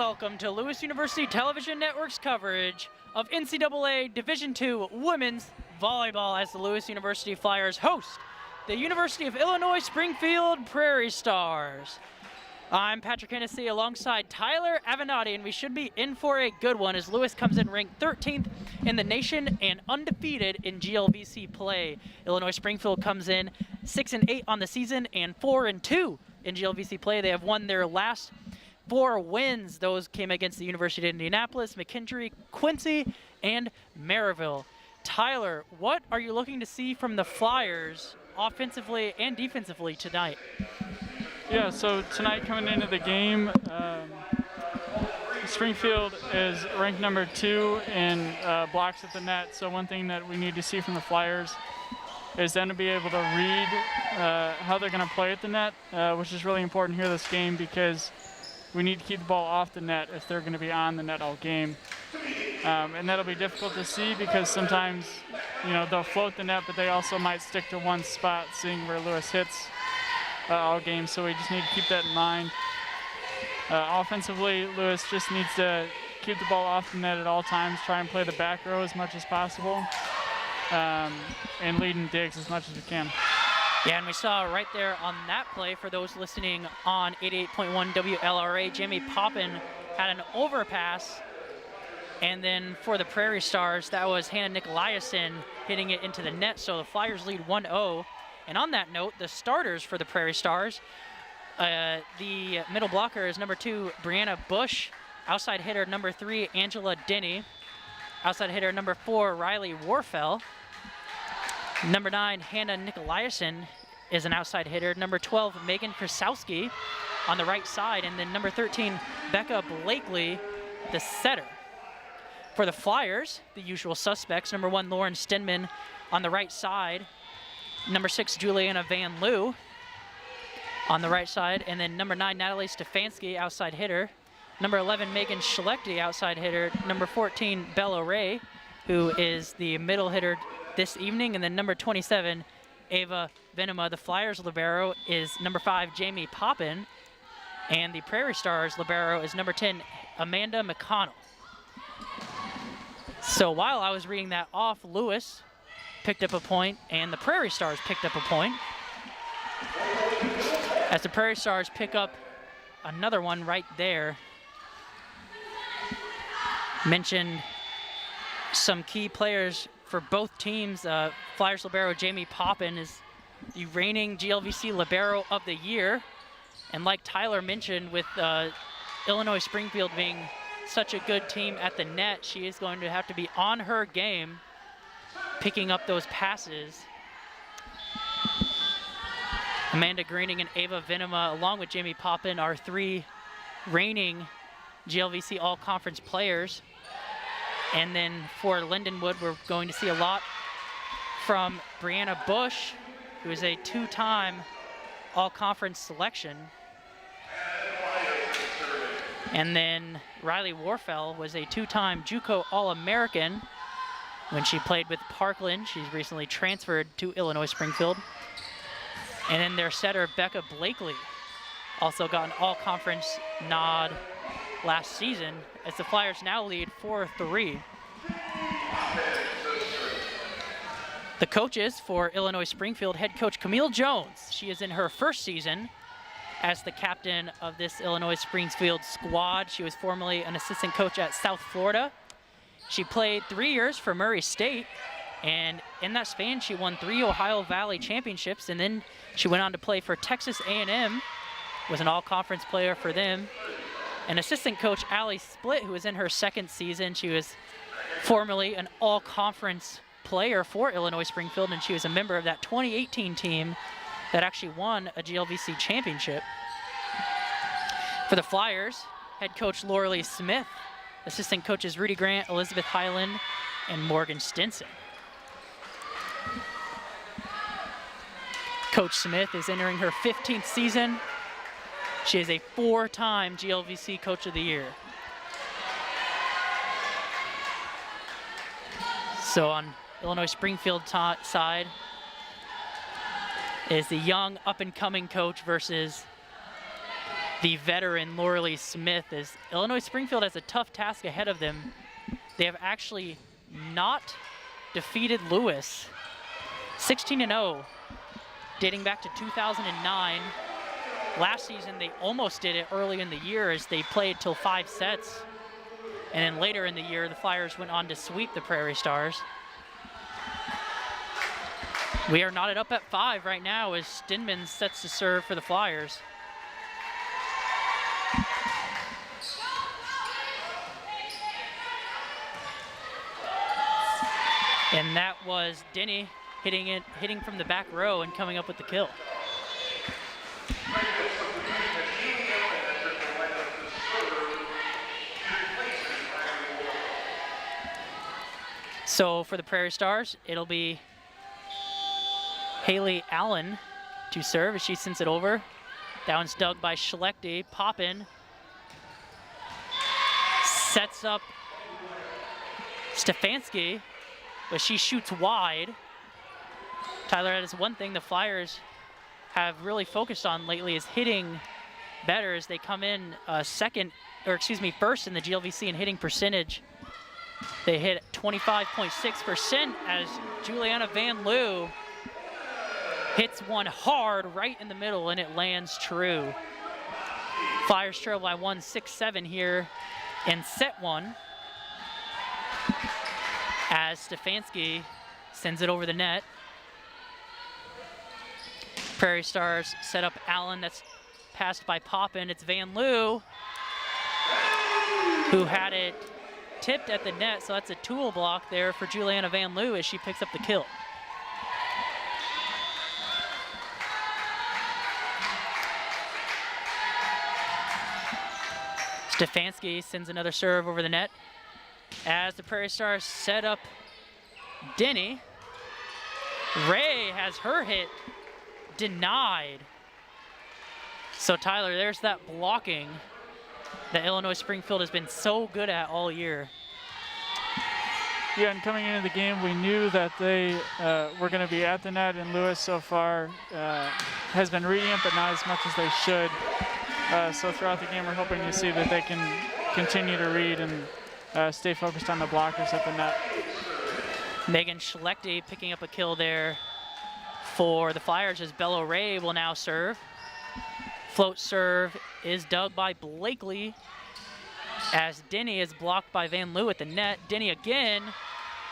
welcome to Lewis University Television Network's coverage of NCAA Division II Women's Volleyball as the Lewis University Flyers host the University of Illinois Springfield Prairie Stars. I'm Patrick Hennessy alongside Tyler Avenatti, and we should be in for a good one as Lewis comes in ranked 13th in the nation and undefeated in GLVC play. Illinois Springfield comes in 6-8 on the season and 4-2 in GLVC play. They have won their last 4 wins. Those came against the University of Indianapolis, McKinley, Quincy, and Maryville. Tyler, what are you looking to see from the Flyers offensively and defensively tonight? Yeah, so tonight coming into the game, Springfield is ranked number 2 in blocks at the net. So one thing that we need to see from the Flyers is then to be able to read how they're going to play at the net, which is really important here this game because we need to keep the ball off the net if they're going to be on the net all game. And that'll be difficult to see because sometimes, you know, they'll float the net, but they also might stick to one spot, seeing where Lewis hits all game. So we just need to keep that in mind. Offensively, Lewis just needs to keep the ball off the net at all times, try and play the back row as much as possible, and lead in digs as much as we can. Yeah, and we saw right there on that play, for those listening on 88.1 WLRA, Jamie Poppin had an overpass. And then for the Prairie Stars, that was Hannah Nicolaisen hitting it into the net. So the Flyers lead 1-0. And on that note, the starters for the Prairie Stars, the middle blocker is number 2, Brianna Bush. Outside hitter number 3, Angela Denny. Outside hitter number 4, Riley Warfel. Number 9, Hannah Nicolaisen is an outside hitter. Number 12, Megan Krasowski on the right side. And then number 13, Becca Blakely, the setter. For the Flyers, the usual suspects, number 1, Lauren Stenman on the right side. Number 6, Juliana Van Loo on the right side. And then number 9, Natalie Stefanski, outside hitter. Number 11, Megan Schlechte, outside hitter. Number 14, Bella Ray, who is the middle hitter this evening. And then number 27, Ava Venema. The Flyers libero is number 5, Jamie Poppin. And the Prairie Stars libero is number 10, Amanda McConnell. So while I was reading that off, Lewis picked up a point and the Prairie Stars picked up a point. As the Prairie Stars pick up another one right there. Mentioned some key players for both teams. Flyers libero Jamie Poppin is the reigning GLVC libero of the year. And like Tyler mentioned, with Illinois Springfield being such a good team at the net, she is going to have to be on her game, picking up those passes. Amanda Greening and Ava Venema, along with Jamie Poppin, are 3 reigning GLVC All-Conference players. And then for Lindenwood, we're going to see a lot from Brianna Bush, who is a 2-time All-Conference selection. And then Riley Warfel was a 2-time JUCO All-American when she played with Parkland. She's recently transferred to Illinois Springfield. And then their setter, Becca Blakely, also got an All-Conference nod last season as the Flyers now lead 4-3. The coaches for Illinois Springfield, head coach Camille Jones. She is in her first season as the captain of this Illinois Springfield squad. She was formerly an assistant coach at South Florida. She played 3 years for Murray State, and in that span she won 3 Ohio Valley championships, and then she went on to play for Texas A&M, was an all-conference player for them. And assistant coach Allie Splitt, who was in her 2nd season, she was formerly an all-conference player for Illinois Springfield, and she was a member of that 2018 team that actually won a GLVC championship. For the Flyers, head coach Laura Lee Smith, assistant coaches Rudy Grant, Elizabeth Highland, and Morgan Stinson. Coach Smith is entering her 15th season. She is a 4-time GLVC Coach of the Year. So on Illinois Springfield side, is the young up-and-coming coach versus the veteran Lauralee Smith, as Illinois Springfield has a tough task ahead of them. They have actually not defeated Lewis. 16-0, dating back to 2009. Last season, they almost did it early in the year as they played till 5 sets. And then later in the year, the Flyers went on to sweep the Prairie Stars. We are knotted up at 5 right now as Stinman sets to serve for the Flyers. And that was Denny hitting from the back row and coming up with the kill. So for the Prairie Stars, it'll be Haley Allen to serve as she sends it over. That one's dug by Schlechte. Poppin sets up Stefanski, but she shoots wide. Tyler, that is one thing the Flyers have really focused on lately, is hitting better as they come in first in the GLVC in hitting percentage. They hit 25.6% as Juliana Van Loo hits one hard right in the middle and it lands true. Flyers trail by 1-6-7 here in set 1 as Stefanski sends it over the net. Prairie Stars set up Allen, that's passed by Poppin. It's Van Loo who had it tipped at the net, so that's a tool block there for Juliana Van Loo as she picks up the kill. Stefanski sends another serve over the net as the Prairie Stars set up Denny. Ray has her hit denied. So Tyler, there's that blocking that Illinois Springfield has been so good at all year. Yeah, and coming into the game, we knew that they were going to be at the net, and Lewis so far has been reading it, but not as much as they should. So throughout the game, we're hoping to see that they can continue to read and stay focused on the blockers at the net. Megan Schlechte picking up a kill there for the Flyers as Bella Ray will now serve. Float serve is dug by Blakely as Denny is blocked by Van Loo at the net. Denny again,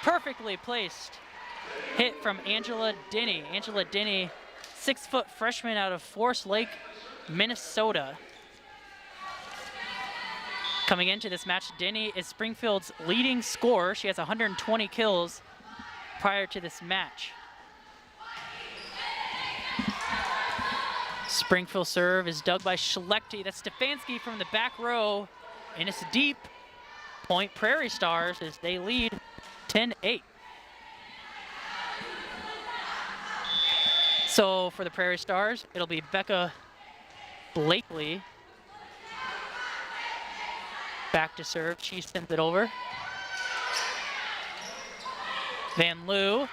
perfectly placed hit from Angela Denny. Angela Denny, 6-foot freshman out of Forest Lake, Minnesota. Coming into this match, Denny is Springfield's leading scorer. She has 120 kills prior to this match. Springfield serve is dug by Schlechte. That's Stefanski from the back row, and it's deep. Point Prairie Stars as they lead 10-8. So for the Prairie Stars, it'll be Becca Blakely back to serve. She sends it over. Van Loo.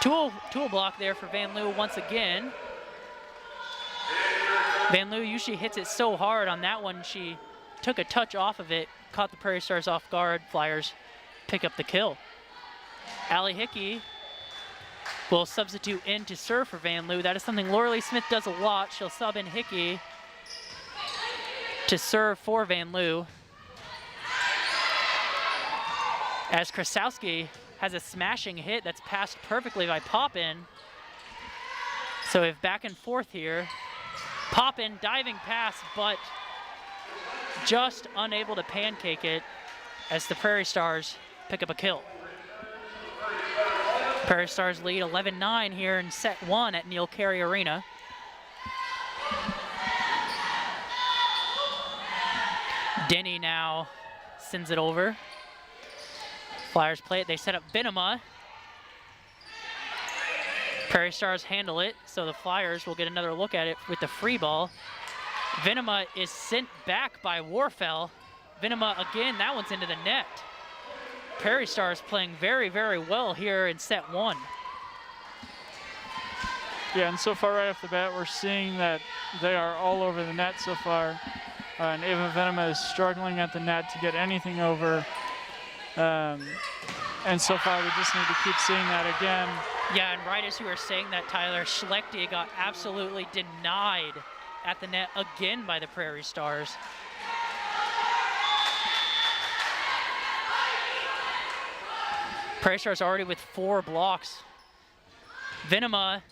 Tool block there for Van Loo once again. Van Loo usually hits it so hard. On that one, she took a touch off of it, caught the Prairie Stars off guard. Flyers pick up the kill. Allie Hickey will substitute in to serve for Van Loo. That is something Lauralee Smith does a lot. She'll sub in Hickey to serve for Van Loo. As Krasowski has a smashing hit that's passed perfectly by Poppin. So we have back and forth here. Poppin diving pass, but just unable to pancake it as the Prairie Stars pick up a kill. Prairie Stars lead 11-9 here in set 1 at Neil Carey Arena. Denny now sends it over. Flyers play it, they set up Benema. Prairie Stars handle it, so the Flyers will get another look at it with the free ball. Venema is sent back by Warfel. Venema again, that one's into the net. Prairie Stars playing very, very well here in set 1. Yeah, and so far right off the bat, we're seeing that they are all over the net so far. And Ava Venema is struggling at the net to get anything over. And so far, we just need to keep seeing that again. Yeah, and right as you were saying that, Tyler, Schlechte got absolutely denied at the net again by the Prairie Stars. Prairie Stars already with 4 blocks. Venema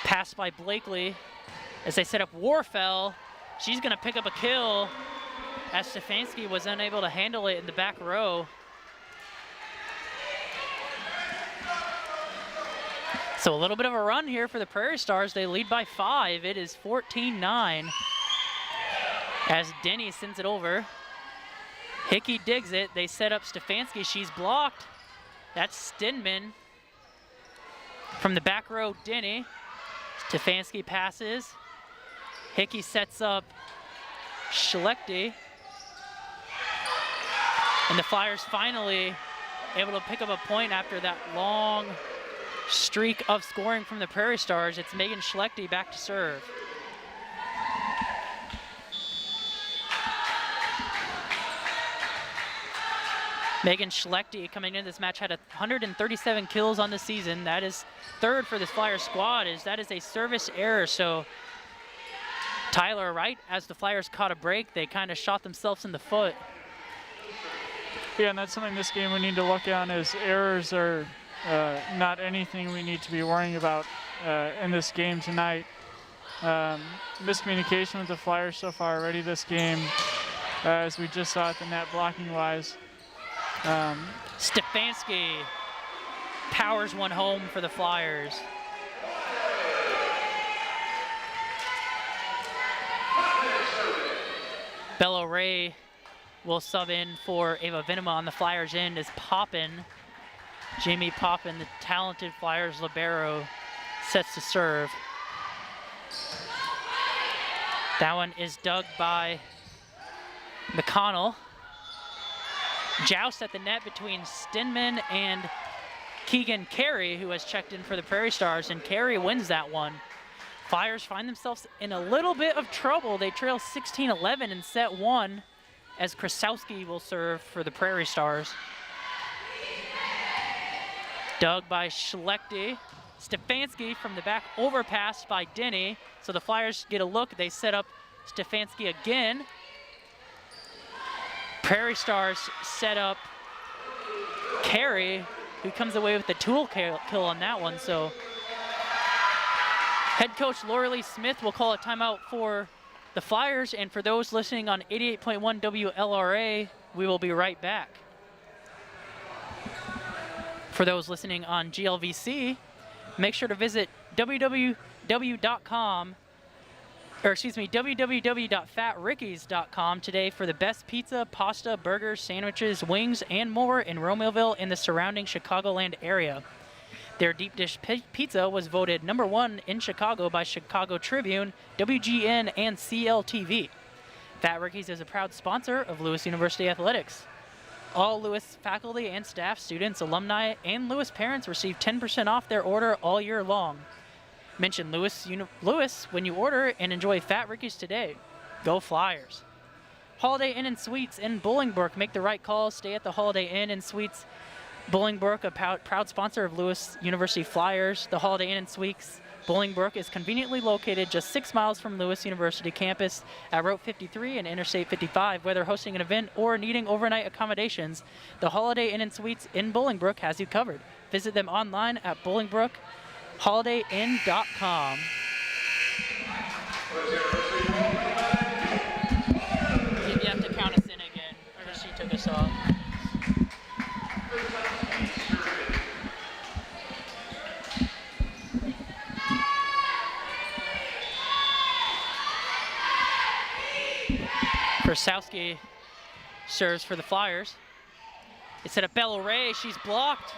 passed by Blakely as they set up Warfel. She's going to pick up a kill as Stefanski was unable to handle it in the back row. So a little bit of a run here for the Prairie Stars. They lead by 5. It is 14-9 as Denny sends it over. Hickey digs it. They set up Stefanski. She's blocked. That's Stinman. From the back row, Denny. Stefanski passes. Hickey sets up Schlechte. And the Flyers finally able to pick up a point after that long streak of scoring from the Prairie Stars. It's Megan Schlechte back to serve. Megan Schlechte coming into this match had 137 kills on the season. That is 3rd for this Flyer squad. That is a service error. So Tyler, right as the Flyers caught a break, they kind of shot themselves in the foot. Yeah, and that's something this game we need to look at, is errors are not anything we need to be worrying about in this game tonight. Miscommunication with the Flyers so far already this game, as we just saw at the net blocking wise. Stefanski powers one home for the Flyers. Bella Ray will sub in for Ava Venema on the Flyers end as Poppin, Jamie Poppin, the talented Flyers libero, sets to serve. That one is dug by McConnell. Joust at the net between Stinman and Keegan Carey, who has checked in for the Prairie Stars, and Carey wins that one. Flyers find themselves in a little bit of trouble. They trail 16-11 in set 1 as Krasowski will serve for the Prairie Stars. Dug by Schlechte. Stefanski from the back, overpassed by Denny. So the Flyers get a look. They set up Stefanski again. Prairie Stars set up Carey, who comes away with the tool kill on that one. So head coach Laura Lee Smith will call a timeout for the Flyers, and for those listening on 88.1 WLRA, we will be right back. For those listening on GLVC, make sure to visit www.fatrickies.com today for the best pizza, pasta, burgers, sandwiches, wings, and more in Romeoville and the surrounding Chicagoland area. Their deep dish pizza was voted #1 in Chicago by Chicago Tribune, WGN, and CLTV. Fat Rickies is a proud sponsor of Lewis University Athletics. All Lewis faculty and staff, students, alumni, and Lewis parents receive 10% off their order all year long. Mention Lewis when you order and enjoy Fat Rickies today. Go Flyers. Holiday Inn and Suites in Bolingbrook. Make the right call. Stay at the Holiday Inn and Suites Bolingbrook, a proud sponsor of Lewis University Flyers. The Holiday Inn and Suites Bolingbrook is conveniently located just 6 miles from Lewis University campus at Route 53 and Interstate 55. Whether hosting an event or needing overnight accommodations, the Holiday Inn and Suites in Bolingbrook has you covered. Visit them online at bolingbrook.holidayinn.com. You have to count us in again, or she took us off. Krasowski serves for the Flyers. It's at a Bella Ray. She's blocked.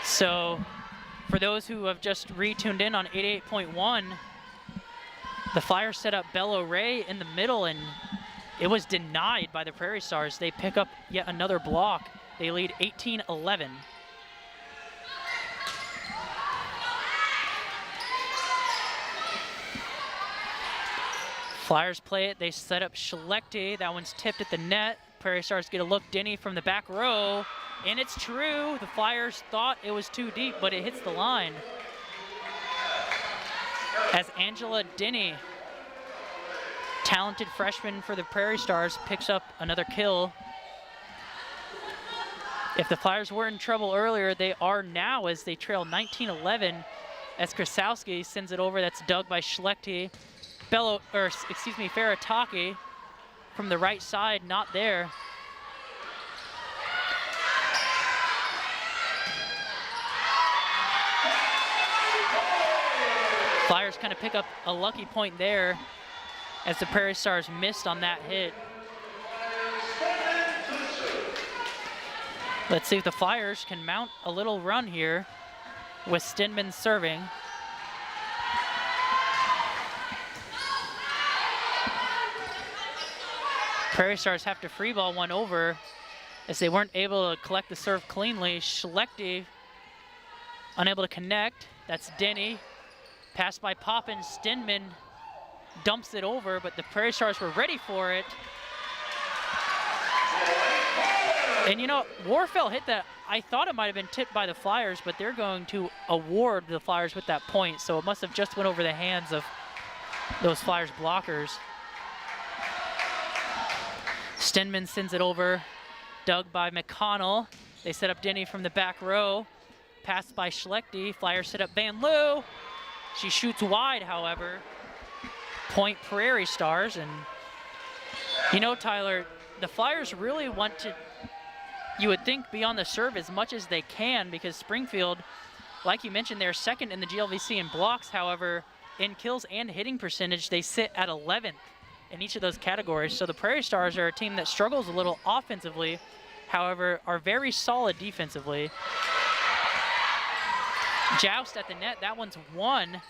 So for those who have just retuned in on 88.1, the Flyers set up Bella Ray in the middle, and it was denied by the Prairie Stars. They pick up yet another block. They lead 18-11. Flyers play it. They set up Schlechte. That one's tipped at the net. Prairie Stars get a look. Denny from the back row. And it's true. The Flyers thought it was too deep, but it hits the line. As Angela Denny, talented freshman for the Prairie Stars, picks up another kill. If the Flyers were in trouble earlier, they are now as they trail 19-11 as Krasowski sends it over. That's dug by Schlechte. Farataki from the right side, not there. Flyers kind of pick up a lucky point there as the Prairie Stars missed on that hit. Let's see if the Flyers can mount a little run here with Stinman serving. Prairie Stars have to free ball one over as they weren't able to collect the serve cleanly. Schlechte unable to connect. That's Denny. Passed by Poppin. Stinman dumps it over, but the Prairie Stars were ready for it. And you know, Warfel hit that. I thought it might have been tipped by the Flyers, but they're going to award the Flyers with that point, so it must have just went over the hands of those Flyers blockers. Stinman sends it over, dug by McConnell. They set up Denny from the back row. Passed by Schlechte. Flyers set up Van Loo. She shoots wide, however. Point Prairie Stars. And you know, Tyler, the Flyers really want to, you would think, be on the serve as much as they can, because Springfield, like you mentioned, they're second in the GLVC in blocks. However, in kills and hitting percentage, they sit at 11th in each of those categories. So the Prairie Stars are a team that struggles a little offensively, however, are very solid defensively. Joust at the net. That one's won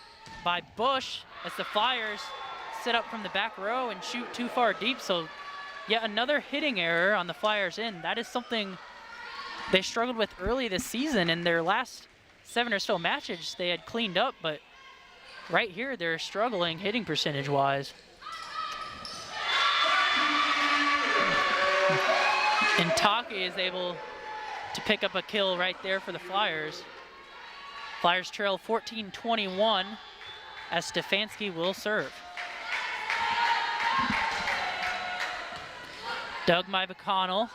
by Bush as the Flyers sit up from the back row and shoot too far deep. So yet another hitting error on the Flyers' end. That is something they struggled with early this season. In their last 7 or so matches, they had cleaned up, but right here they're struggling hitting percentage-wise. And Taki is able to pick up a kill right there for the Flyers. Flyers trail 14-21 as Stefanski will serve. Dug by McConnell.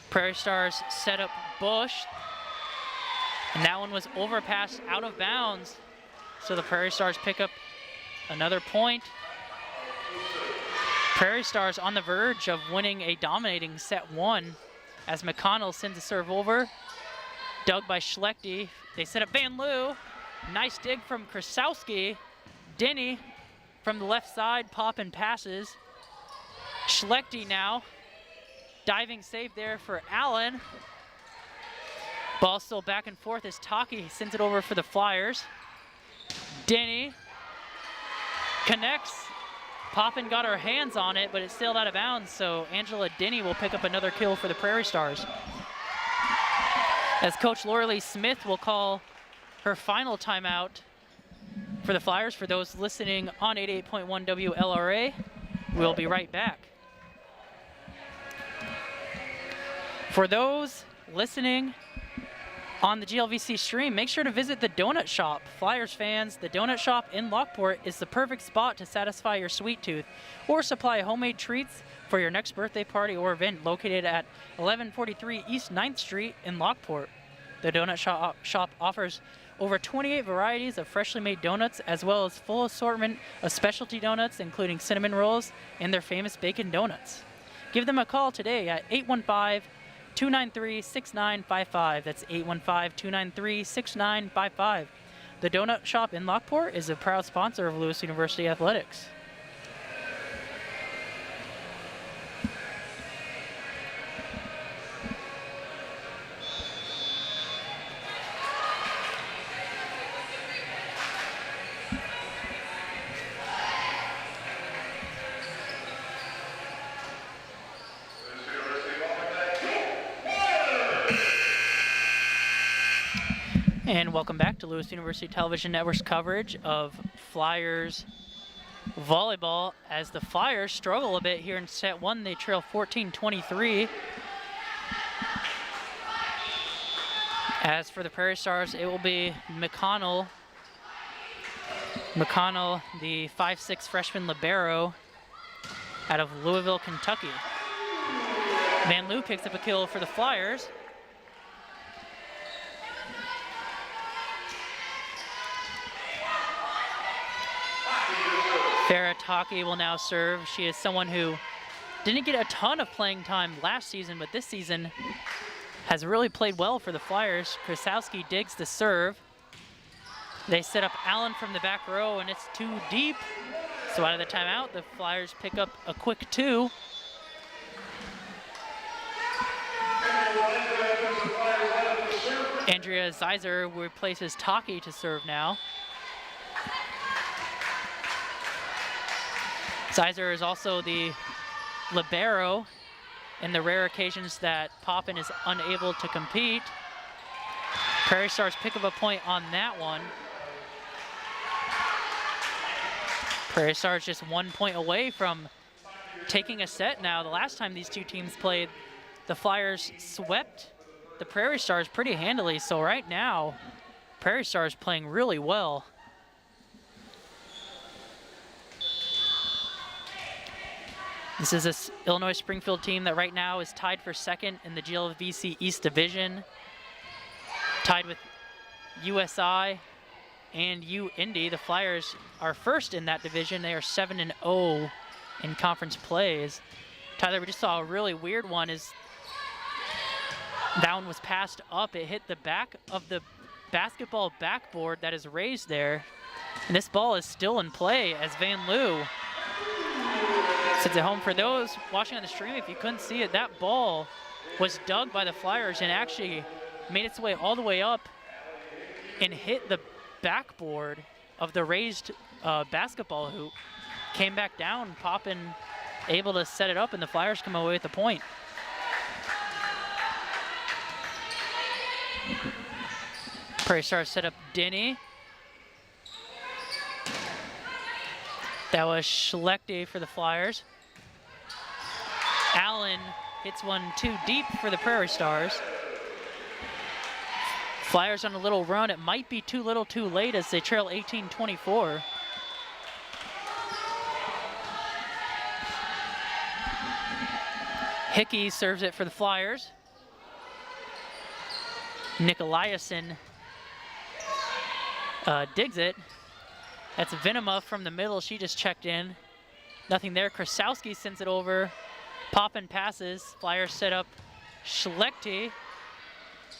Prairie Stars set up Bush. And that one was overpassed out of bounds. So the Prairie Stars pick up another point. Prairie Stars on the verge of winning a dominating set one as McConnell sends a serve over. Dug by Schlechte. They set up Van Loo. Nice dig from Krasowski. Denny from the left side, Poppin passes. Schlechte now. Diving save there for Allen. Ball still back and forth as Taki sends it over for the Flyers. Denny connects. Poppin got her hands on it, but it sailed out of bounds, so Angela Denny will pick up another kill for the Prairie Stars. As Coach Laura Smith will call her final timeout for the Flyers. For those listening on 88.1 WLRA, we'll be right back. For those listening on the GLVC stream, make sure to visit the Donut Shop. Flyers fans, the Donut Shop in Lockport is the perfect spot to satisfy your sweet tooth or supply homemade treats for your next birthday party or event, located at 1143 East 9th Street in Lockport. The Donut Shop offers over 28 varieties of freshly made donuts, as well as full assortment of specialty donuts, including cinnamon rolls and their famous bacon donuts. Give them a call today at 815-293-6955. That's 815-293-6955. The Donut Shop in Lockport is a proud sponsor of Lewis University Athletics. And welcome back to Lewis University Television Network's coverage of Flyers Volleyball, as the Flyers struggle a bit here in set one. They trail 14-23. As for the Prairie Stars, it will be McConnell. McConnell, the 5'6" freshman libero out of Louisville, Kentucky. Van Loo picks up a kill for the Flyers. Farah Taki will now serve. She is someone who didn't get a ton of playing time last season, but this season has really played well for the Flyers. Krasowski digs the serve. They set up Allen from the back row, and it's too deep. So out of the timeout, the Flyers pick up a quick 2. Andrea Zeiser replaces Taki to serve now. Zeiser is also the libero in the rare occasions that Poppin is unable to compete. Prairie Stars pick up a point on that one. Prairie Stars just 1 point away from taking a set now. The last time these two teams played, the Flyers swept the Prairie Stars pretty handily. So right now, Prairie Stars playing really well. This is an Illinois Springfield team that right now is tied for second in the GLVC East Division, tied with USI and U-Indy. The Flyers are first in that division. They are 7-0 in conference plays. Tyler, we just saw a really weird one. That one was passed up. It hit the back of the basketball backboard that is raised there. And this ball is still in play as Van Loo sends it home. For those watching on the stream, if you couldn't see it, that ball was dug by the Flyers and actually made its way all the way up and hit the backboard of the raised basketball hoop. Came back down, Poppin able to set it up, and the Flyers come away with the point. Prairie Stars set up Denny. That was Schlechte for the Flyers. Allen hits one too deep for the Prairie Stars. Flyers on a little run. It might be too little too late as they trail 18-24. Hickey serves it for the Flyers. Nicolaisen digs it. That's Venema from the middle. She just checked in. Nothing there. Krasowski sends it over. Poppin passes. Flyers set up Schlechte.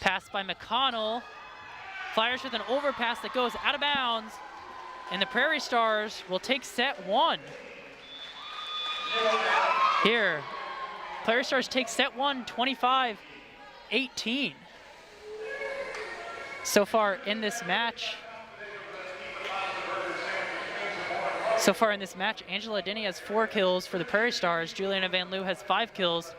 Pass by McConnell. Flyers with an overpass that goes out of bounds. And the Prairie Stars will take set one. Here. Prairie Stars take set one, 25-18. So far in this match, Angela Denny has 4 kills for the Prairie Stars. Juliana Van Loo has 5 kills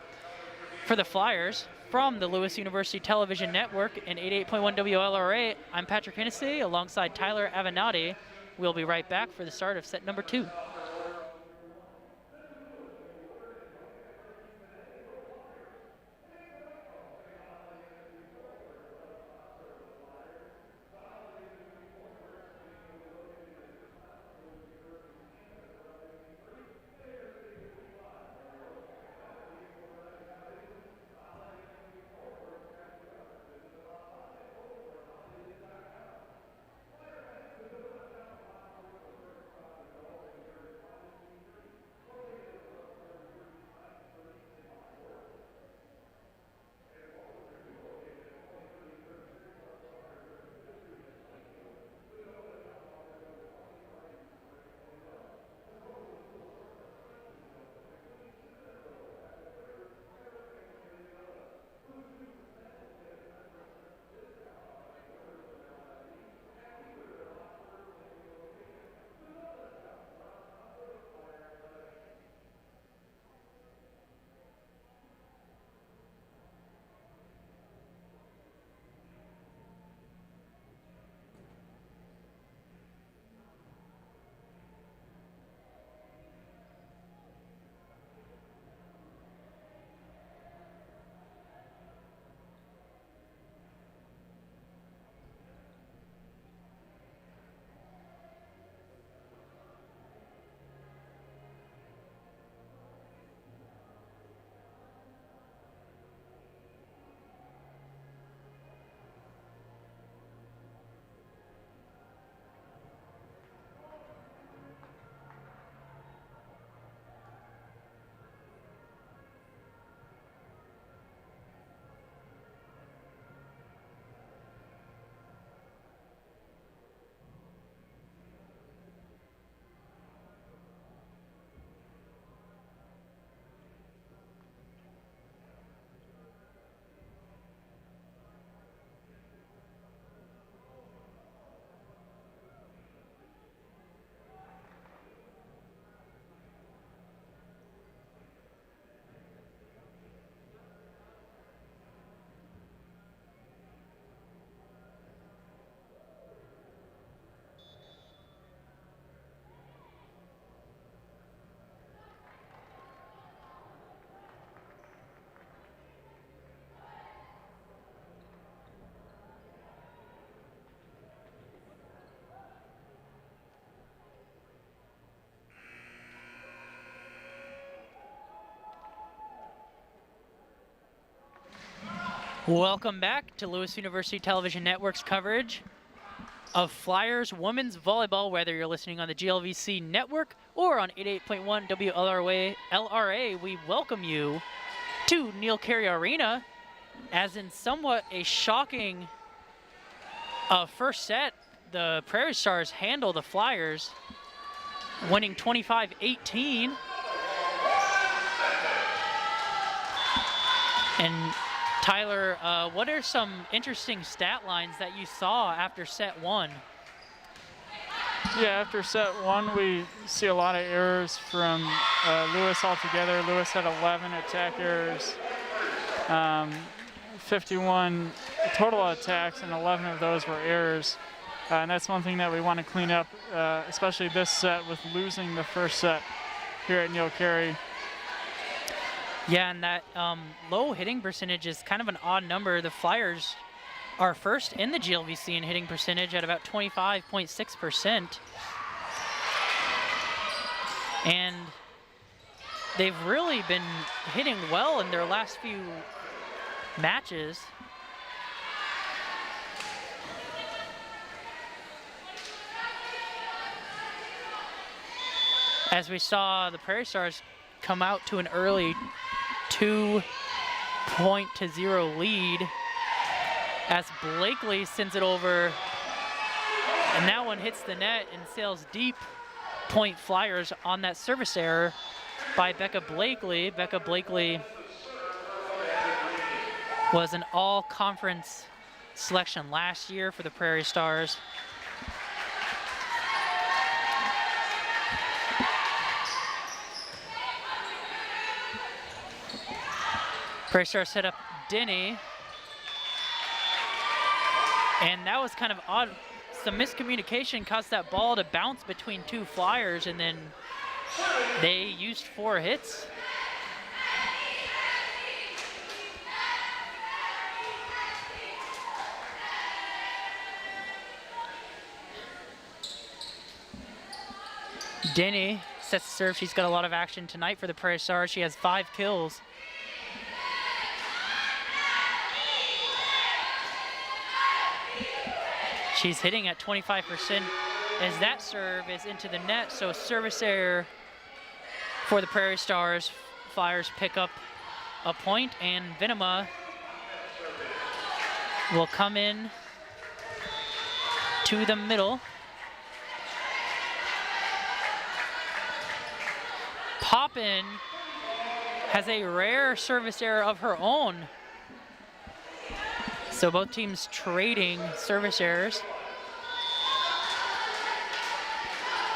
for the Flyers. From the Lewis University Television Network and 88.1 WLRA, I'm Patrick Hennessy alongside Tyler Avenatti. We'll be right back for the start of set number 2. Welcome back to Lewis University Television Network's coverage of Flyers women's volleyball, whether you're listening on the GLVC network or on 88.1 WLRA. We welcome you to Neil Carey Arena, as in somewhat a shocking first set, the Prairie Stars handle the Flyers, winning 25-18. And Tyler, what are some interesting stat lines that you saw after set one? Yeah, after set one, we see a lot of errors from Lewis altogether. Lewis had 11 attack errors, 51 total attacks, and 11 of those were errors. And that's one thing that we want to clean up, especially this set with losing the first set here at Neil Carey. Yeah, and that low hitting percentage is kind of an odd number. The Flyers are first in the GLVC in hitting percentage at about 25.6%. And they've really been hitting well in their last few matches. As we saw the Prairie Stars come out to an early 2-0 lead as Blakely sends it over, and that one hits the net and sails deep. Point Flyers on that service error by Becca Blakely. Becca Blakely was an all-conference selection last year for the Prairie Stars. Prairie Stars set up Denny, and that was kind of odd. Some miscommunication caused that ball to bounce between two Flyers, and then they used 4 hits. Denny sets the serve. She's got a lot of action tonight for the Prairie Stars. She has 5 kills. She's hitting at 25% as that serve is into the net, so service error for the Prairie Stars. Flyers pick up a point, and Venema will come in to the middle. Poppin has a rare service error of her own. So both teams trading service errors.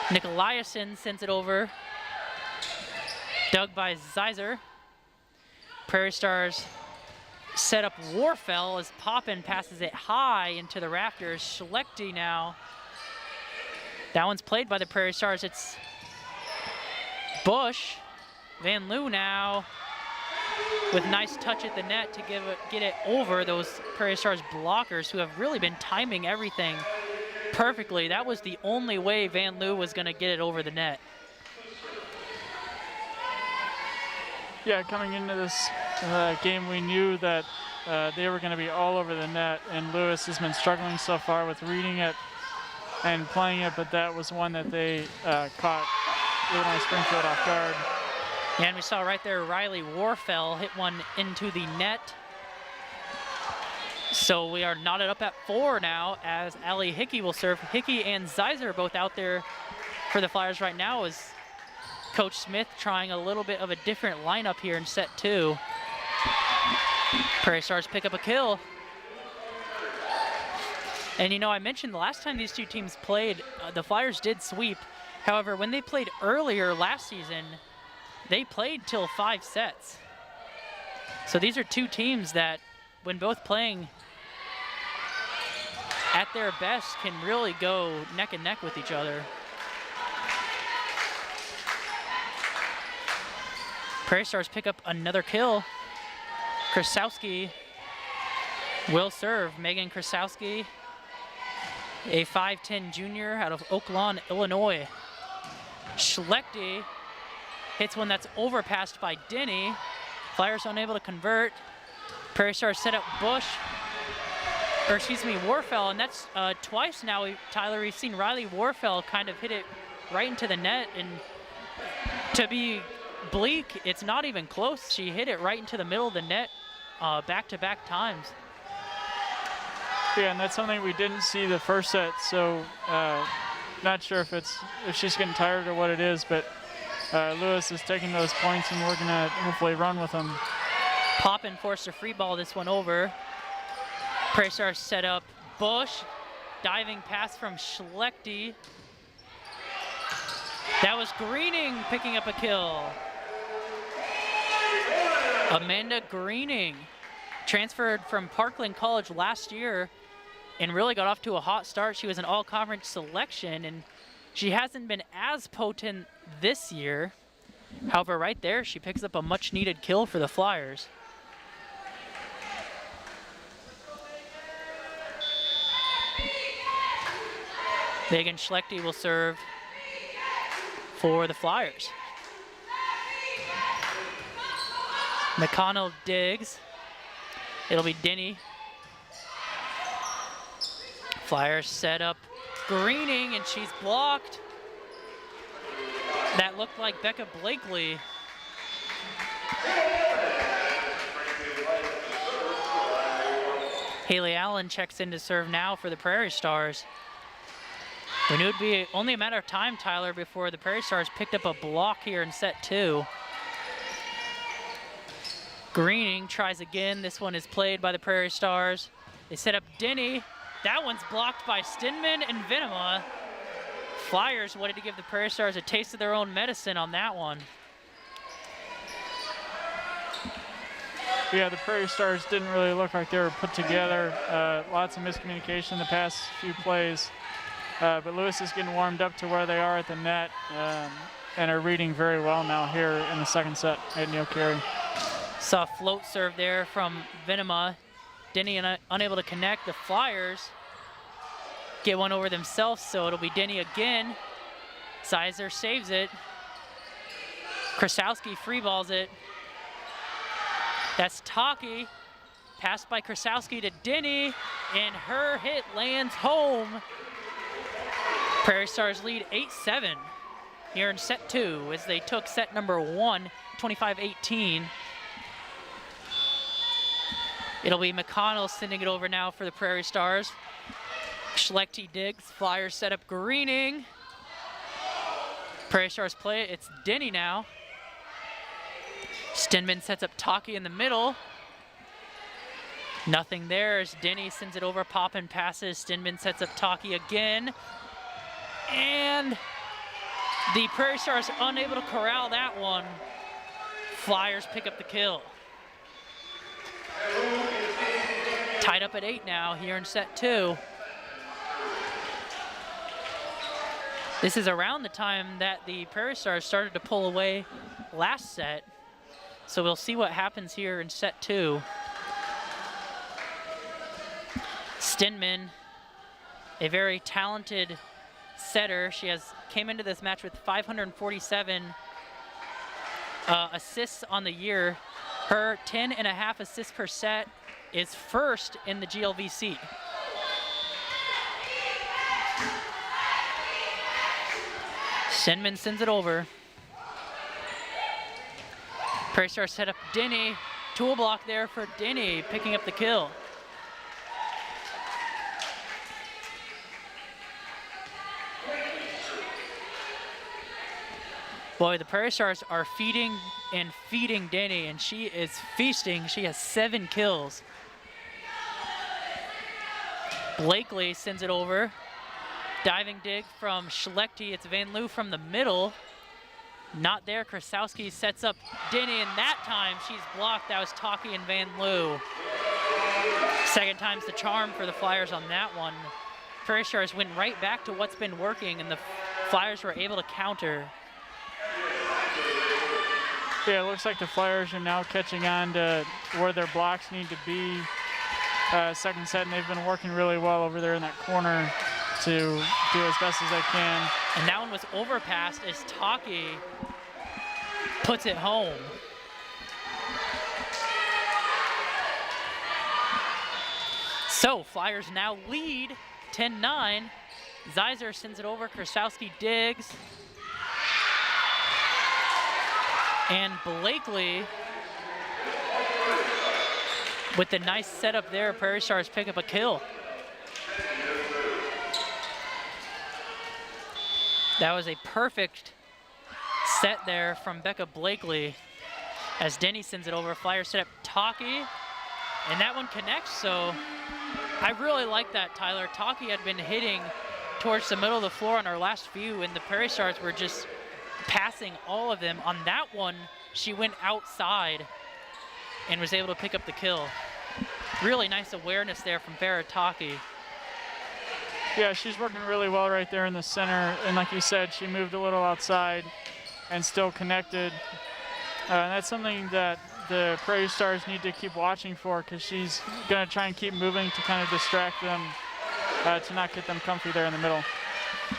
Nicolaisen sends it over. Dug by Zeiser. Prairie Stars set up Warfel as Poppin passes it high into the rafters. Schlechte now. That one's played by the Prairie Stars. It's Bush. Van Loo now with nice touch at the net to get it over those Prairie Stars blockers, who have really been timing everything perfectly. That was the only way Van Loo was going to get it over the net. Yeah, coming into this game, we knew that they were going to be all over the net, and Lewis has been struggling so far with reading it and playing it, but that was one that they caught Illinois Springfield off guard. Yeah, and we saw right there Riley Warfel hit one into the net. So we are knotted up at 4 now as Allie Hickey will serve. Hickey and Zeiser both out there for the Flyers right now, as Coach Smith trying a little bit of a different lineup here in set 2. Prairie Stars pick up a kill. And you know, I mentioned the last time these two teams played, the Flyers did sweep. However, when they played earlier last season, they played till 5 sets. So these are two teams that, when both playing at their best, can really go neck and neck with each other. Prairie Stars pick up another kill. Krasowski will serve. Megan Krasowski, a 5'10" junior out of Oak Lawn, Illinois. Schlechte hits one that's overpassed by Denny. Flyers unable to convert. Prairie Stars set up Warfel, and that's twice now, Tyler, we've seen Riley Warfel kind of hit it right into the net, and to be bleak, it's not even close. She hit it right into the middle of the net back-to-back times. Yeah, and that's something we didn't see the first set, so not sure if she's getting tired or what it is, but Lewis is taking those points, and we're gonna hopefully run with them. Poppin forced a free ball this one over. Prairie Stars set up Bush, diving pass from Schlechte. That was Greening picking up a kill. Amanda Greening transferred from Parkland College last year and really got off to a hot start. She was an all-conference selection, and she hasn't been as potent this year. However, right there, she picks up a much-needed kill for the Flyers. Megan Schlechte will serve for the Flyers. McConnell digs. It'll be Denny. Flyers set up Greening, and she's blocked. That looked like Becca Blakely. Haley Allen checks in to serve now for the Prairie Stars. We knew it'd be only a matter of time, Tyler, before the Prairie Stars picked up a block here in set 2. Greening tries again. This one is played by the Prairie Stars. They set up Denny. That one's blocked by Stinman and Venema. Flyers wanted to give the Prairie Stars a taste of their own medicine on that one. Yeah, the Prairie Stars didn't really look like they were put together. Lots of miscommunication the past few plays. But Lewis is getting warmed up to where they are at the net and are reading very well now here in the second set at Neil Carey. Saw a float serve there from Venema. Denny unable to connect. The Flyers get one over themselves, so it'll be Denny again. Sizer saves it. Krasowski free balls it. That's Taki. Passed by Krasowski to Denny, and her hit lands home. Prairie Stars lead 8-7 here in set 2 as they took set number 1, 25-18. It'll be McConnell sending it over now for the Prairie Stars. Schlechte digs, Flyers set up Greening. Prairie Stars play it, it's Denny now. Stinman sets up Taki in the middle. Nothing there as Denny sends it over, Poppin passes, Stinman sets up Taki again. And the Prairie Stars unable to corral that one. Flyers pick up the kill. Tied up at 8 now here in set 2. This is around the time that the Prairie Stars started to pull away last set. So we'll see what happens here in set 2. Stinman, a very talented setter. She came into this match with 547 assists on the year. Her 10.5 assists per set is first in the GLVC. Shinman sends it over. Prairie Stars set up Denny. Tool block there for Denny, picking up the kill. Boy, the Prairie Stars are feeding and feeding Denny, and she is feasting. She has 7 kills. Blakely sends it over. Diving dig from Schlechte. It's Van Loo from the middle. Not there. Krasowski sets up Denny, and that time she's blocked. That was Taki and Van Loo. Second time's the charm for the Flyers on that one. Prairie Stars went right back to what's been working, and the Flyers were able to counter. Yeah, it looks like the Flyers are now catching on to where their blocks need to be. Second set, and they've been working really well over there in that corner to do as best as they can. And that one was overpassed as Taki puts it home. So Flyers now lead 10-9. Zeiser sends it over, Krasowski digs. And Blakely with the nice setup there, Prairie Stars pick up a kill. That was a perfect set there from Becca Blakely as Denny sends it over. Flyers set up Taki, and that one connects, so I really like that, Tyler. Taki had been hitting towards the middle of the floor on our last few, and the Prairie Stars were just passing all of them. On that one, she went outside and was able to pick up the kill. Really nice awareness there from Farah Taki. Yeah, she's working really well right there in the center, and like you said, she moved a little outside and still connected. And that's something that the Prairie Stars need to keep watching for, because she's going to try and keep moving to kind of distract them, to not get them comfy there in the middle.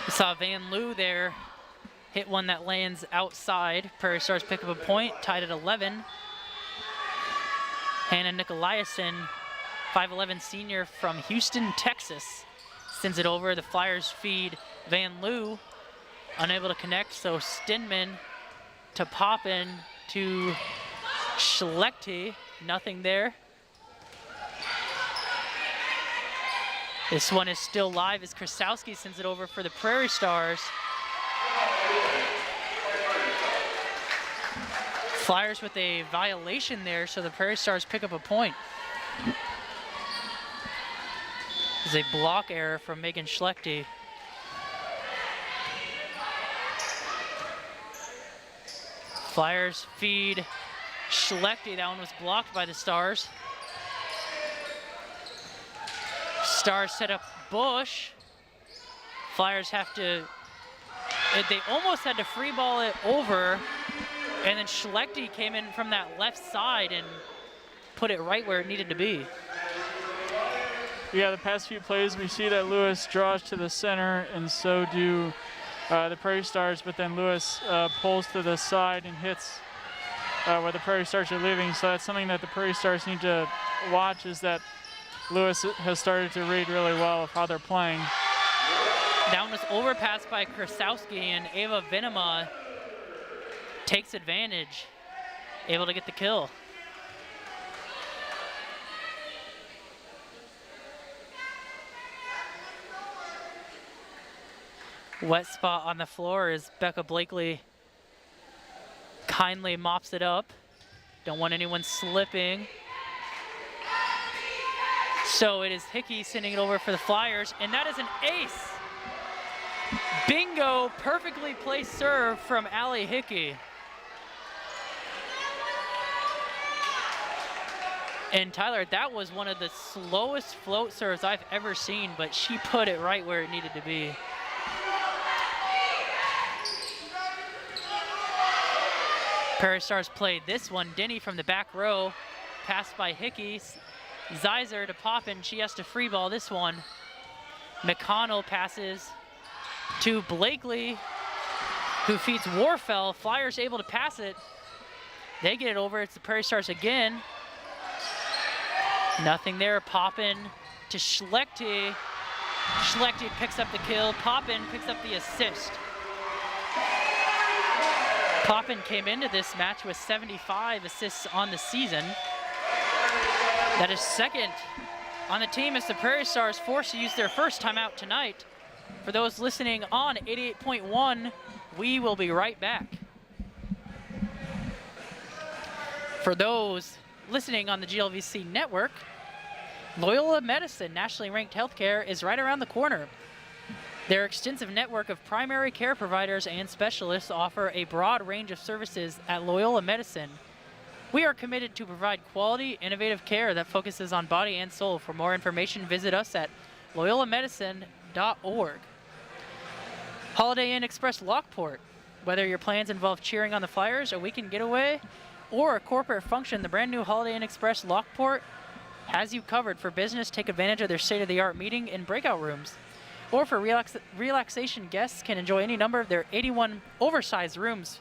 We saw Van Loo there hit one that lands outside. Prairie Stars pick up a point, tied at 11. Hannah Nicolaisen, 5'11" senior from Houston, Texas, sends it over. The Flyers feed Van Loo, unable to connect, so Stinman to Poppin to Schlechte, nothing there. This one is still live as Krasowski sends it over for the Prairie Stars. Flyers with a violation there, so the Prairie Stars pick up a point. This is a block error from Megan Schlechte. Flyers feed Schlechte. That one was blocked by the Stars. Stars set up Bush. Flyers have to, they almost had to free ball it over, and then Schlechte came in from that left side and put it right where it needed to be. Yeah, the past few plays, we see that Lewis draws to the center, and so do the Prairie Stars, but then Lewis pulls to the side and hits where the Prairie Stars are leaving. So that's something that the Prairie Stars need to watch, is that Lewis has started to read really well of how they're playing. That one was overpassed by Krasowski, and Ava Venema takes advantage, able to get the kill. Wet spot on the floor as Becca Blakely kindly mops it up. Don't want anyone slipping. So it is Hickey sending it over for the Flyers, and that is an ace. Bingo, perfectly placed serve from Allie Hickey. And Tyler, that was one of the slowest float serves I've ever seen, but she put it right where it needed to be. Prairie Stars played this one. Denny from the back row, passed by Hickey. Zeiser to Poppin, she has to free ball this one. McConnell passes to Blakely, who feeds Warfel. Flyers able to pass it. They get it over, it's the Prairie Stars again. Nothing there, Poppin to Schlechte. Schlechte picks up the kill, Poppin picks up the assist. Poppin came into this match with 75 assists on the season. That is second on the team as the Prairie Stars forced to use their first timeout tonight. For those listening on 88.1, we will be right back. For those listening on the GLVC network, Loyola Medicine, nationally ranked healthcare, is right around the corner. Their extensive network of primary care providers and specialists offer a broad range of services at Loyola Medicine. We are committed to provide quality, innovative care that focuses on body and soul. For more information, visit us at loyolamedicine.org. Holiday Inn Express Lockport. Whether your plans involve cheering on the Flyers, a weekend getaway, or a corporate function, the brand new Holiday Inn Express Lockport has you covered. For business, take advantage of their state-of-the-art meeting and breakout rooms. Or for relaxation, guests can enjoy any number of their 81 oversized rooms.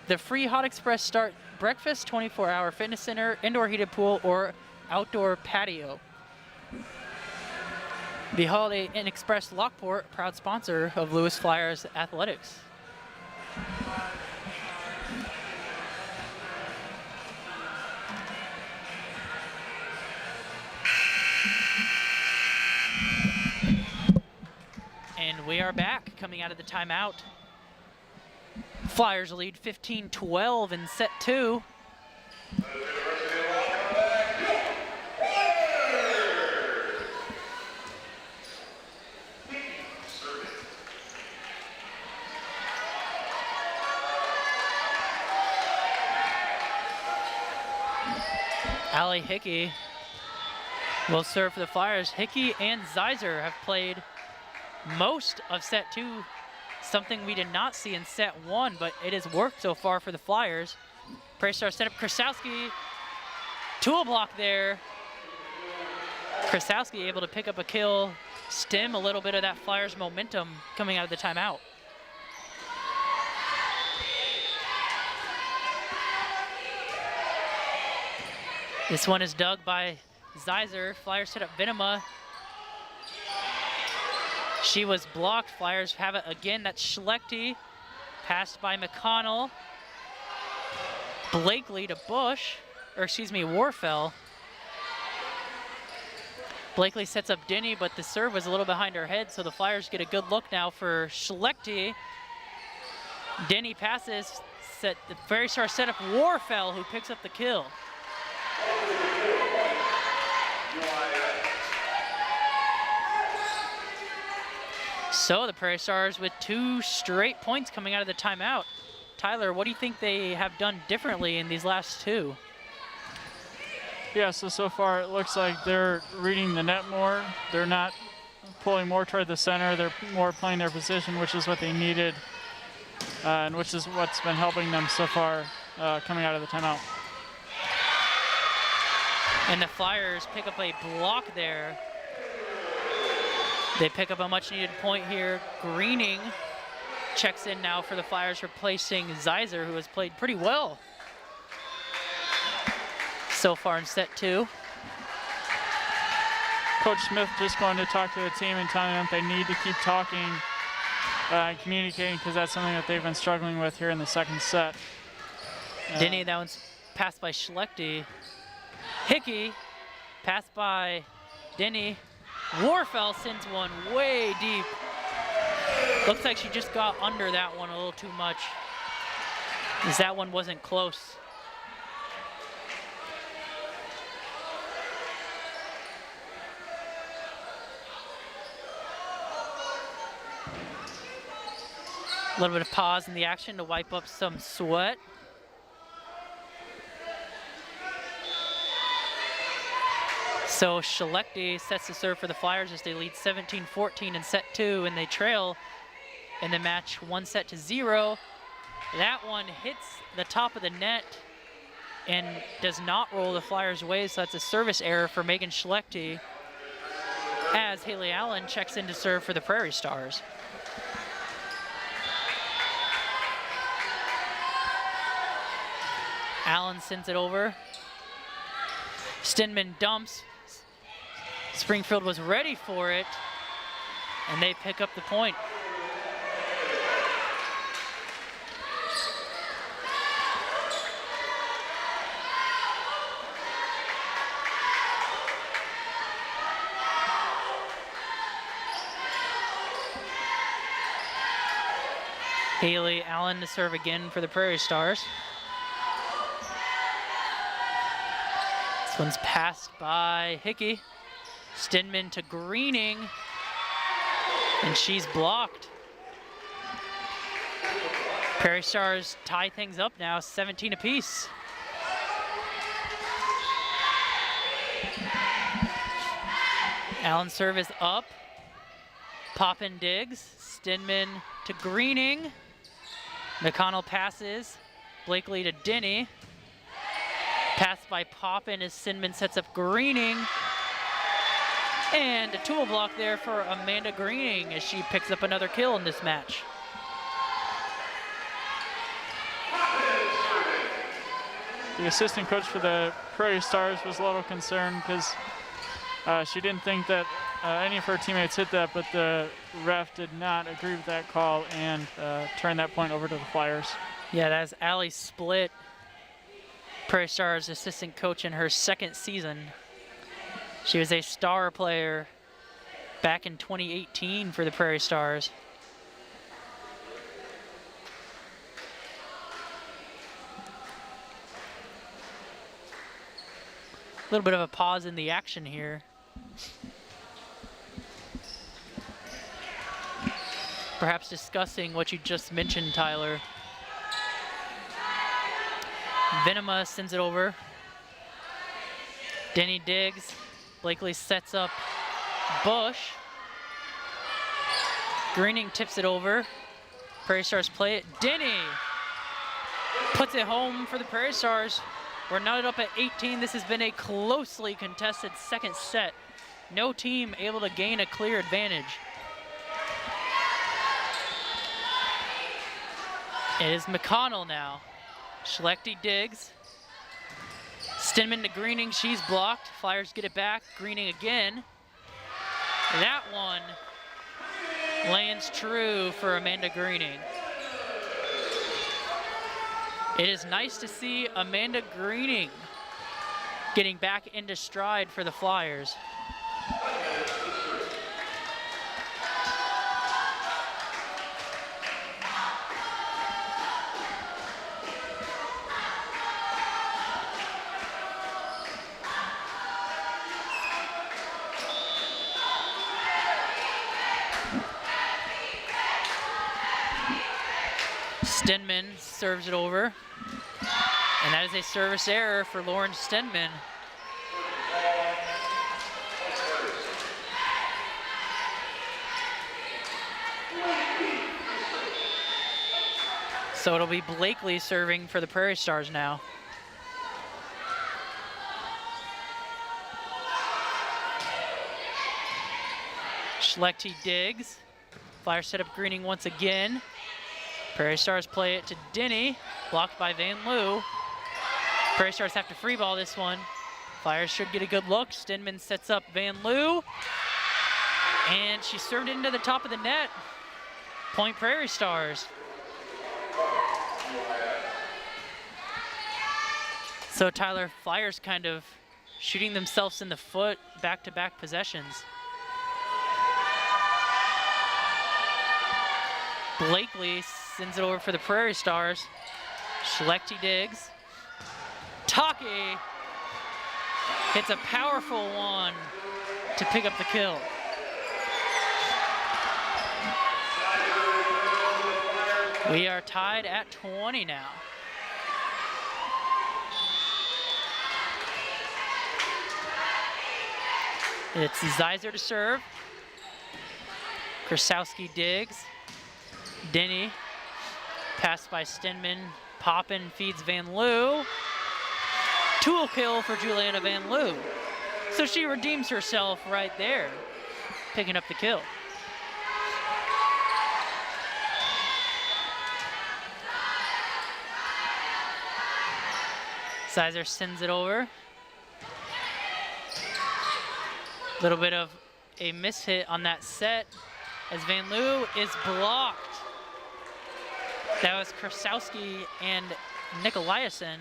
The free Hot Express Start breakfast, 24-hour fitness center, indoor heated pool, or outdoor patio. The Holiday Inn Express Lockport, proud sponsor of Lewis Flyers Athletics. And we are back coming out of the timeout. Flyers lead 15-12 in set 2. Allie Hickey will serve for the Flyers. Hickey and Zeiser have played most of set 2, something we did not see in set 1, but it has worked so far for the Flyers. Prairie Star set up Krasowski. Tool block there. Krasowski able to pick up a kill, stem a little bit of that Flyers momentum coming out of the timeout. This one is dug by Zeiser. Flyers set up Venema. She was blocked. Flyers have it again. That's Schlechte. Passed by McConnell. Blakely to Bush, or excuse me, Warfel. Blakely sets up Denny, but the serve was a little behind her head, so the Flyers get a good look now for Schlechte. Denny passes. The Prairie Star set up Warfel, who picks up the kill. So the Prairie Stars with 2 straight points coming out of the timeout. Tyler, what do you think they have done differently in these last 2? Yeah, so far it looks like they're reading the net more. They're not pulling more toward the center. They're more playing their position, which is what they needed, and which is what's been helping them so far coming out of the timeout. And the Flyers pick up a block there. They pick up a much needed point here. Greening checks in now for the Flyers, replacing Zeiser, who has played pretty well so far in set 2. Coach Smith just going to talk to the team and telling them they need to keep talking and communicating, because that's something that they've been struggling with here in the second set. Denny, that one's passed by Schlechte. Hickey, passed by Denny. Warfel sends one way deep. Looks like she just got under that one a little too much, as that one wasn't close. A little bit of pause in the action to wipe up some sweat. So Schlechte sets the serve for the Flyers as they lead 17-14 in set 2, and they trail in the match 1-0. That one hits the top of the net and does not roll the Flyers' way, so that's a service error for Megan Schlechte, as Haley Allen checks in to serve for the Prairie Stars. Allen sends it over. Stinman dumps. Springfield was ready for it, and they pick up the point. Haley Allen to serve again for the Prairie Stars. This one's passed by Hickey. Stinman to Greening, and she's blocked. Prairie Stars tie things up now, 17 apiece. Allen's serve is up. Poppin digs. Stinman to Greening. McConnell passes. Blakely to Denny. Pass by Poppin as Stinman sets up Greening. And a tool block there for Amanda Greening as she picks up another kill in this match. The assistant coach for the Prairie Stars was a little concerned because she didn't think that any of her teammates hit that, but the ref did not agree with that call and turned that point over to the Flyers. Yeah, that's Allie Split, Prairie Stars assistant coach in her second season. She was a star player back in 2018 for the Prairie Stars. A little bit of a pause in the action here. Perhaps discussing what you just mentioned, Tyler. Venema sends it over. Denny digs. Blakely sets up Bush. Greening tips it over. Prairie Stars play it. Denny puts it home for the Prairie Stars. We're knotted up at 18. This has been a closely contested second set. No team able to gain a clear advantage. It is McConnell now. Schlechte digs. Stinman to Greening, she's blocked. Flyers get it back, Greening again. That one lands true for Amanda Greening. It is nice to see Amanda Greening getting back into stride for the Flyers. Stenman serves it over, and that is a service error for Lauren Stenman. So it'll be Blakely serving for the Prairie Stars now. Schlechte digs. Flyers set up Greening once again. Prairie Stars play it to Denny, blocked by Van Loo. Prairie Stars have to free ball this one. Flyers should get a good look. Stenman sets up Van Loo, and she served it into the top of the net. Point Prairie Stars. So Tyler, Flyers kind of shooting themselves in the foot, back-to-back possessions. Blakely sends it over for the Prairie Stars. Schlechte digs. Taki hits a powerful one to pick up the kill. We are tied at 20 now. It's Zeiser to serve. Krasowski digs. Denny, passed by Stenman. Poppin feeds Van Loo. Tool kill for Juliana Van Loo. So she redeems herself right there, picking up the kill. Zeiser sends it over. Little bit of a mishit on that set as Van Loo is blocked. That was Krasowski and Nicolaisen.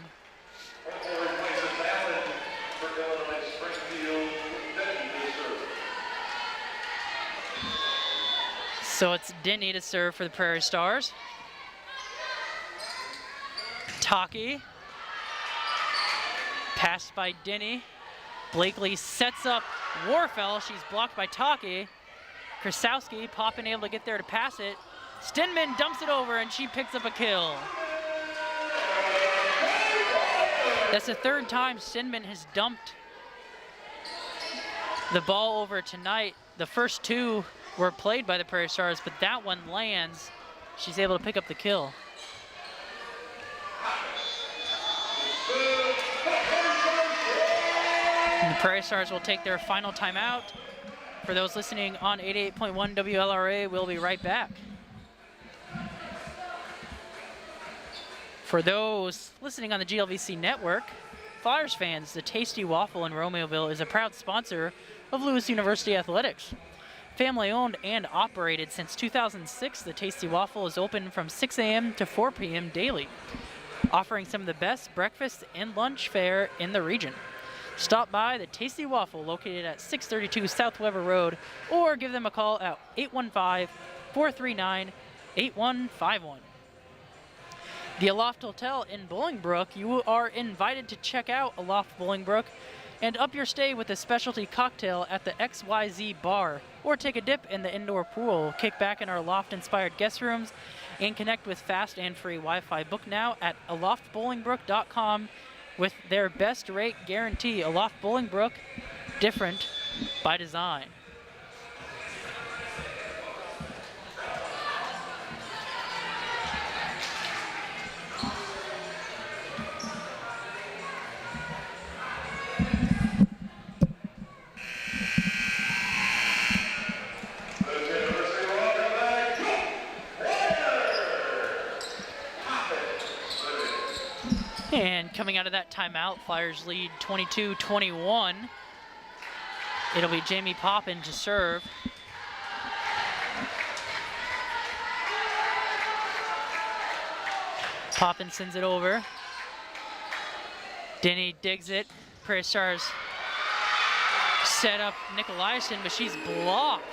So it's Denny to serve for the Prairie Stars. Taki. Passed by Denny. Blakely sets up Warfel. She's blocked by Taki. Krasowski, Poppin able to get there to pass it. Stenman dumps it over and she picks up a kill. That's the third time Stenman has dumped the ball over tonight. The first two were played by the Prairie Stars, but that one lands. She's able to pick up the kill. And the Prairie Stars will take their final timeout. For those listening on 88.1 WLRA, we'll be right back. For those listening on the GLVC network, Flyers fans, the Tasty Waffle in Romeoville is a proud sponsor of Lewis University athletics. Family owned and operated since 2006, the Tasty Waffle is open from 6 a.m. to 4 p.m. daily, offering some of the best breakfast and lunch fare in the region. Stop by the Tasty Waffle located at 632 South Weber Road or give them a call at 815-439-8151. The Aloft Hotel in Bolingbrook, you are invited to check out Aloft Bolingbrook and up your stay with a specialty cocktail at the XYZ Bar, or take a dip in the indoor pool, kick back in our loft-inspired guest rooms, and connect with fast and free Wi-Fi. Book now at aloftbolingbrook.com with their best rate guarantee. Aloft Bolingbrook, different by design. And coming out of that timeout, Flyers lead 22-21. It'll be Jamie Poppin to serve. Poppin sends it over. Denny digs it. Prairie Stars set up Nicolaisen, but she's blocked.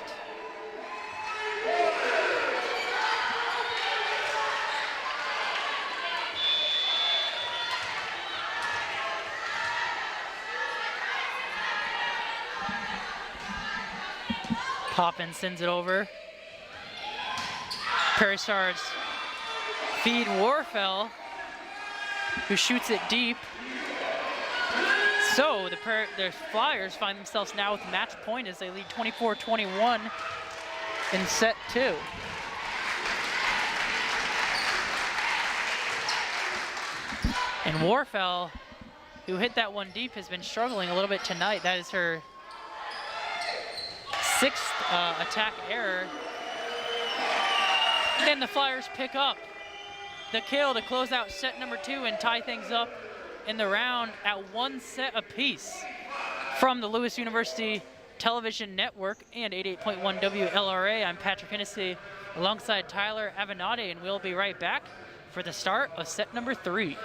Poppin sends it over. Prairie Stars feed Warfel, who shoots it deep. So the Flyers find themselves now with match point as they lead 24-21 in set 2. And Warfel, who hit that one deep, has been struggling a little bit tonight. That is her 6th attack error. And the Flyers pick up the kill to close out set number 2 and tie things up in the round at 1 set apiece. From the Lewis University Television Network and 88.1 WLRA, I'm Patrick Hennessy alongside Tyler Avenatti, and we'll be right back for the start of set number 3.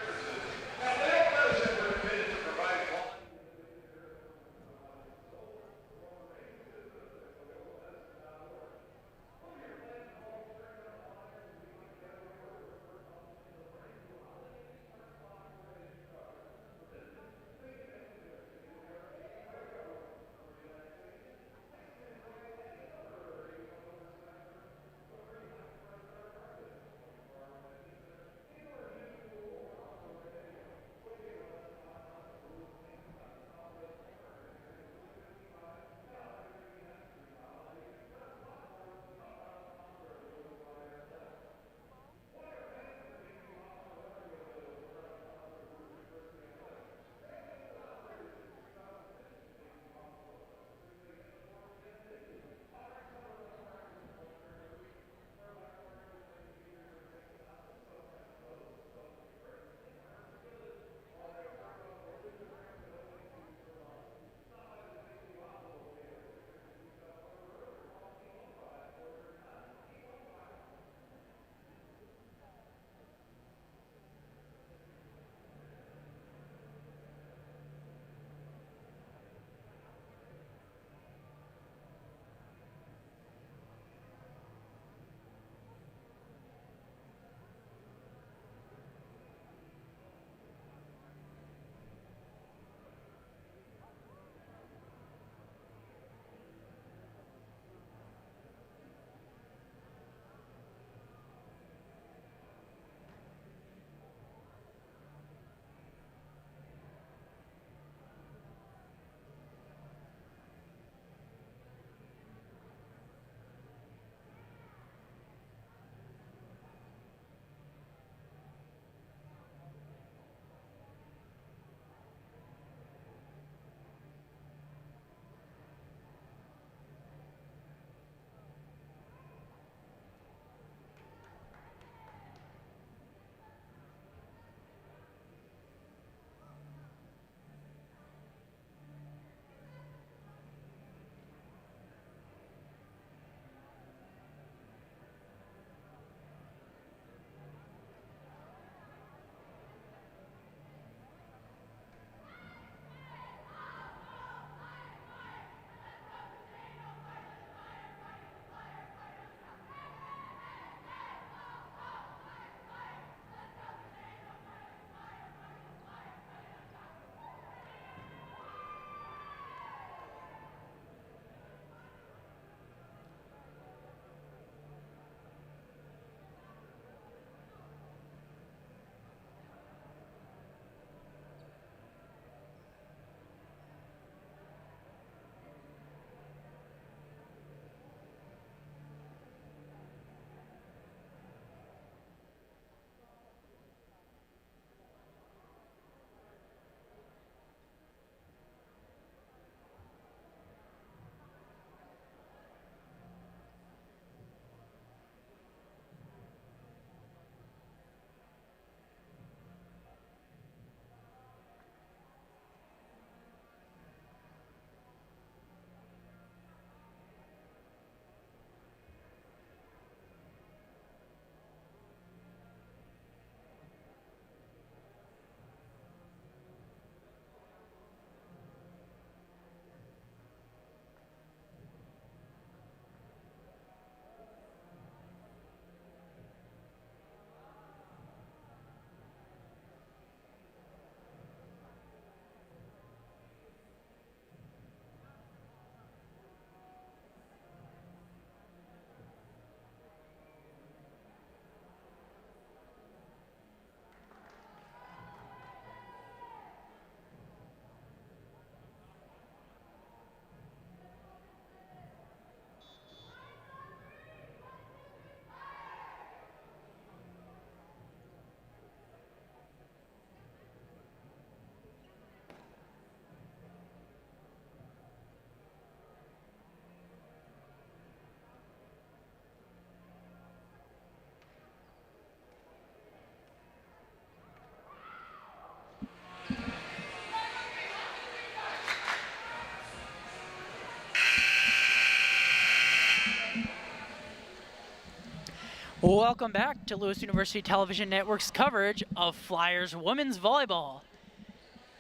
Welcome back to Lewis University Television Network's coverage of Flyers women's volleyball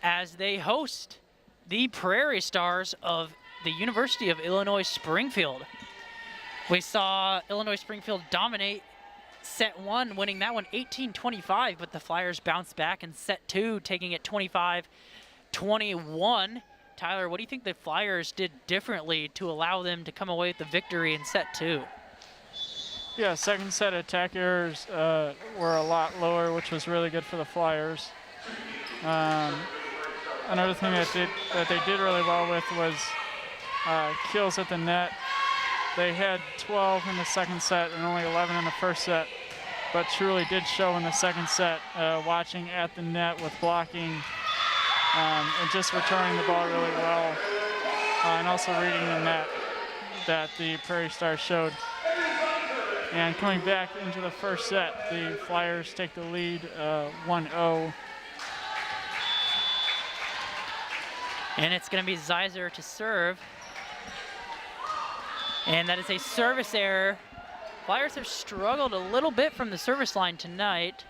as they host the Prairie Stars of the University of Illinois Springfield. We saw Illinois Springfield dominate set one, winning that one 18-25, but the Flyers bounced back in set two, taking it 25-21. Tyler, what do you think the Flyers did differently to allow them to come away with the victory in set two? Yeah, second set attack errors were a lot lower, which was really good for the Flyers. Another thing that they did really well with was kills at the net. They had 12 in the second set and only 11 in the first set, but truly did show in the second set, watching at the net with blocking and just returning the ball really well, and also reading the net that the Prairie Stars showed. And coming back into the first set, the Flyers take the lead 1-0. And it's going to be Zeiser to serve. And that is a service error. Flyers have struggled a little bit from the service line tonight,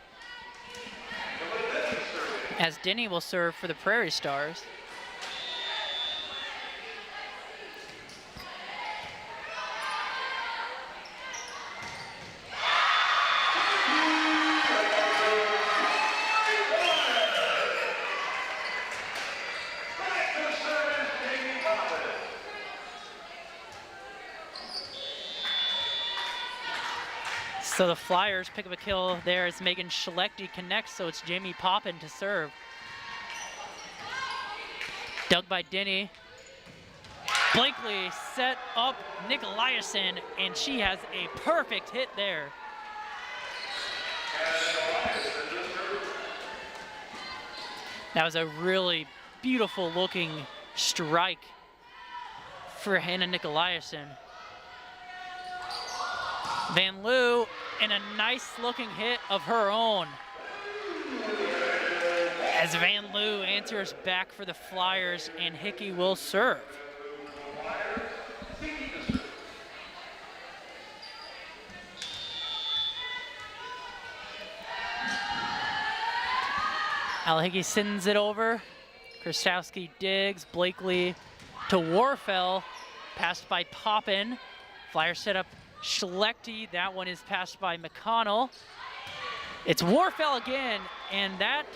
as Denny will serve for the Prairie Stars. So the Flyers pick up a kill there as Megan Schlechte connects, so it's Jamie Poppin to serve. Dug by Denny. Blakely set up Nicolaisen, and she has a perfect hit there. That was a really beautiful looking strike for Hannah Nicolaisen. Van Loo, and a nice looking hit of her own, as Van Loo answers back for the Flyers, and Hickey will serve. Al Hickey sends it over. Krastowski digs. Blakely to Warfel. Passed by Poppin. Flyers set up Schlechte. That one is passed by McConnell. It's Warfel again, and that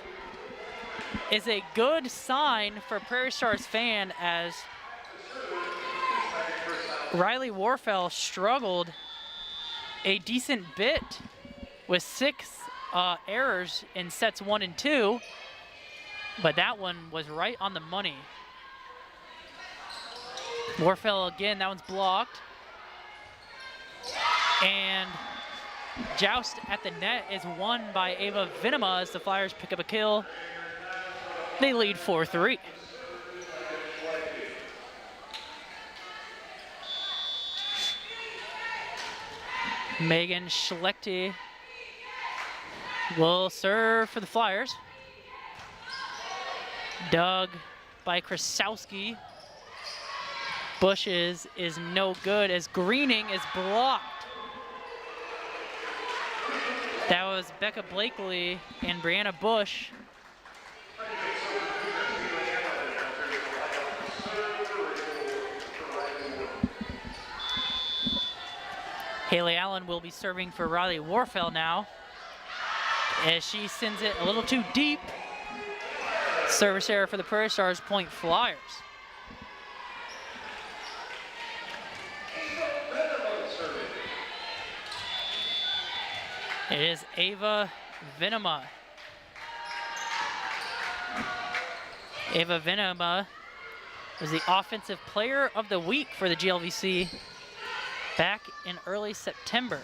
is a good sign for Prairie Stars fan, as Riley Warfel struggled a decent bit with 6 errors in sets 1 and 2, but that one was right on the money. Warfel again, that one's blocked. And joust at the net is won by Ava Vinema as the Flyers pick up a kill. They lead 4-3. Megan Schlechte will serve for the Flyers. Dug by Krasowski. Bushes is no good as Greening is blocked. That was Becca Blakely and Brianna Bush. Haley Allen will be serving for Riley Warfel now, as she sends it a little too deep. Service error for the Prairie Stars, point Flyers. It is Ava Vinema. Ava Vinema was the Offensive Player of the Week for the GLVC back in early September.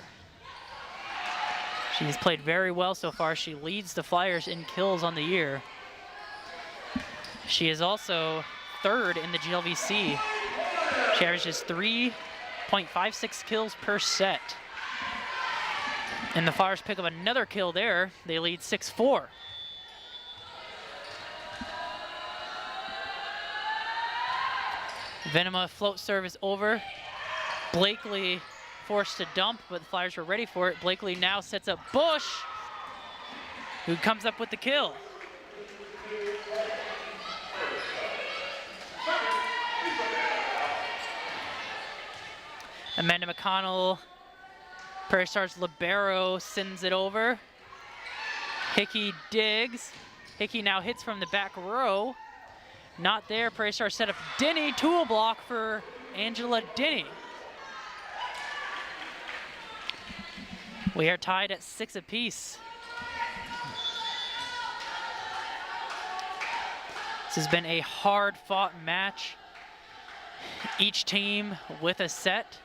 She's played very well so far. She leads the Flyers in kills on the year. She is also 3rd in the GLVC. She averages 3.56 kills per set. And the Flyers pick up another kill there. They lead 6-4. Vinema float serve is over. Blakely forced to dump, but the Flyers were ready for it. Blakely now sets up Bush, who comes up with the kill. Amanda McConnell, Prairie Stars libero, sends it over. Hickey digs. Hickey now hits from the back row. Not there. Prairie Stars set up Denny. Tool block for Angela Denny. We are tied at 6 apiece. This has been a hard-fought match. Each team with a set.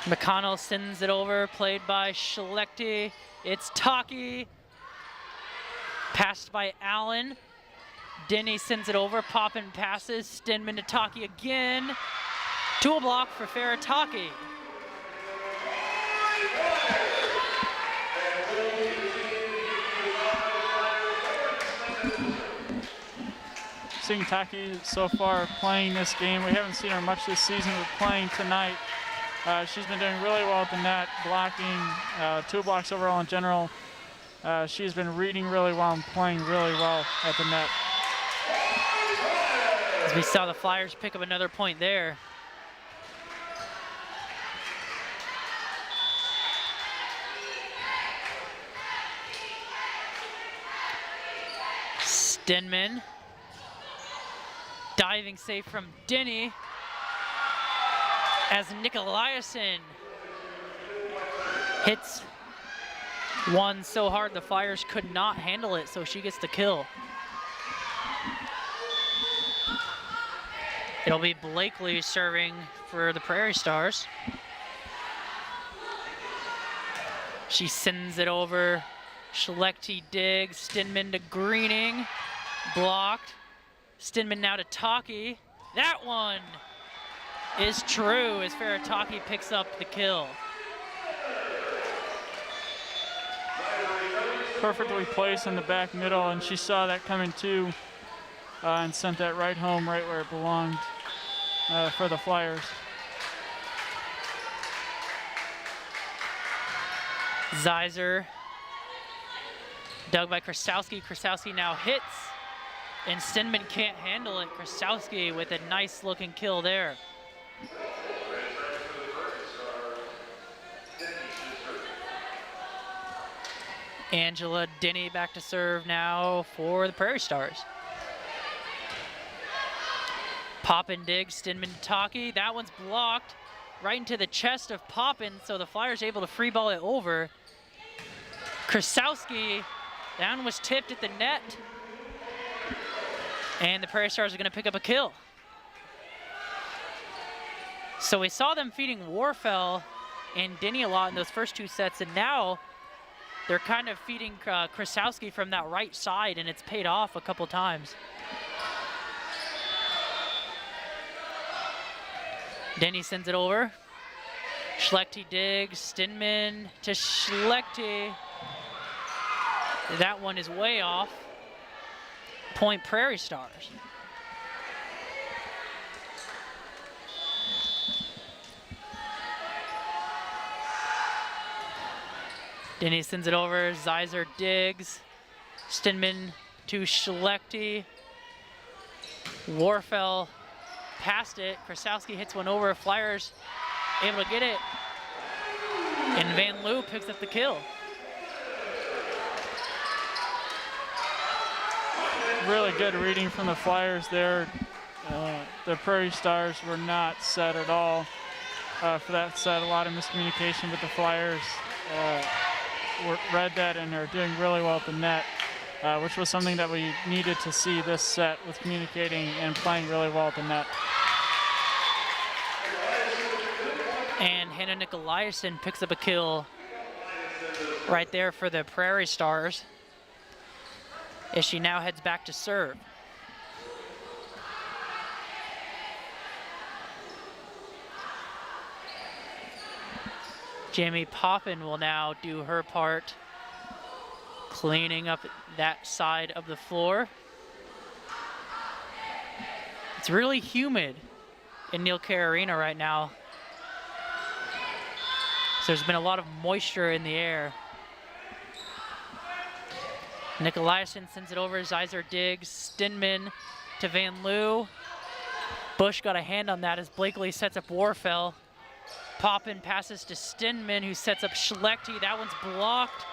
McConnell sends it over, played by Schlechte. It's Taki. Passed by Allen. Denny sends it over, Poppin passes, Stenman to Taki again. Tool block for Farataki. Seeing Taki so far playing this game. We haven't seen her much this season, but playing tonight. She's been doing really well at the net, blocking, 2 blocks overall in general. She's been reading really well and playing really well at the net. As we saw the Flyers pick up another point there. Stenman. Diving save from Denny. As Nicolaisen hits one so hard the Flyers could not handle it, so she gets the kill. It'll be Blakely serving for the Prairie Stars. She sends it over. Schlechte digs. Stenman to Greening. Blocked. Stenman now to Taki. That one is true as Farataki picks up the kill. Perfectly placed in the back middle, and she saw that coming too, and sent that right home, right where it belonged for the Flyers. Zeiser, dug by Krasowski. Krasowski now hits, and Stenman can't handle it. Krasowski with a nice looking kill there. Angela Denny back to serve now for the Prairie Stars. Poppin digs, Stenman to Taki. That one's blocked right into the chest of Poppin, so the Flyers able to free ball it over. Krasowski, that one was tipped at the net. And the Prairie Stars are gonna pick up a kill. So we saw them feeding Warfel and Denny a lot in those first 2 sets, and now they're kind of feeding Krasowski from that right side, and it's paid off a couple times. Denny sends it over. Schlechte digs, Stenman to Schlechte. That one is way off. Point Prairie Stars. Denny sends it over, Zeiser digs. Stenman to Schlechte. Warfel past it. Krasowski hits one over. Flyers able to get it. And Van Loo picks up the kill. Really good reading from the Flyers there. The Prairie Stars were not set at all for that set. A lot of miscommunication, but the Flyers read that and are doing really well at the net, which was something that we needed to see this set, with communicating and playing really well at the net. And Hannah Nicolaisen picks up a kill right there for the Prairie Stars as she now heads back to serve. Jamie Poppin will now do her part cleaning up that side of the floor. It's really humid in Neil Kerr Arena right now. So there's been a lot of moisture in the air. Nicolaisen sends it over, Zeiser digs, Stinman to Van Loo. Bush got a hand on that as Blakely sets up Warfel. Poppin passes to Stinman, who sets up Schlechte. That one's blocked.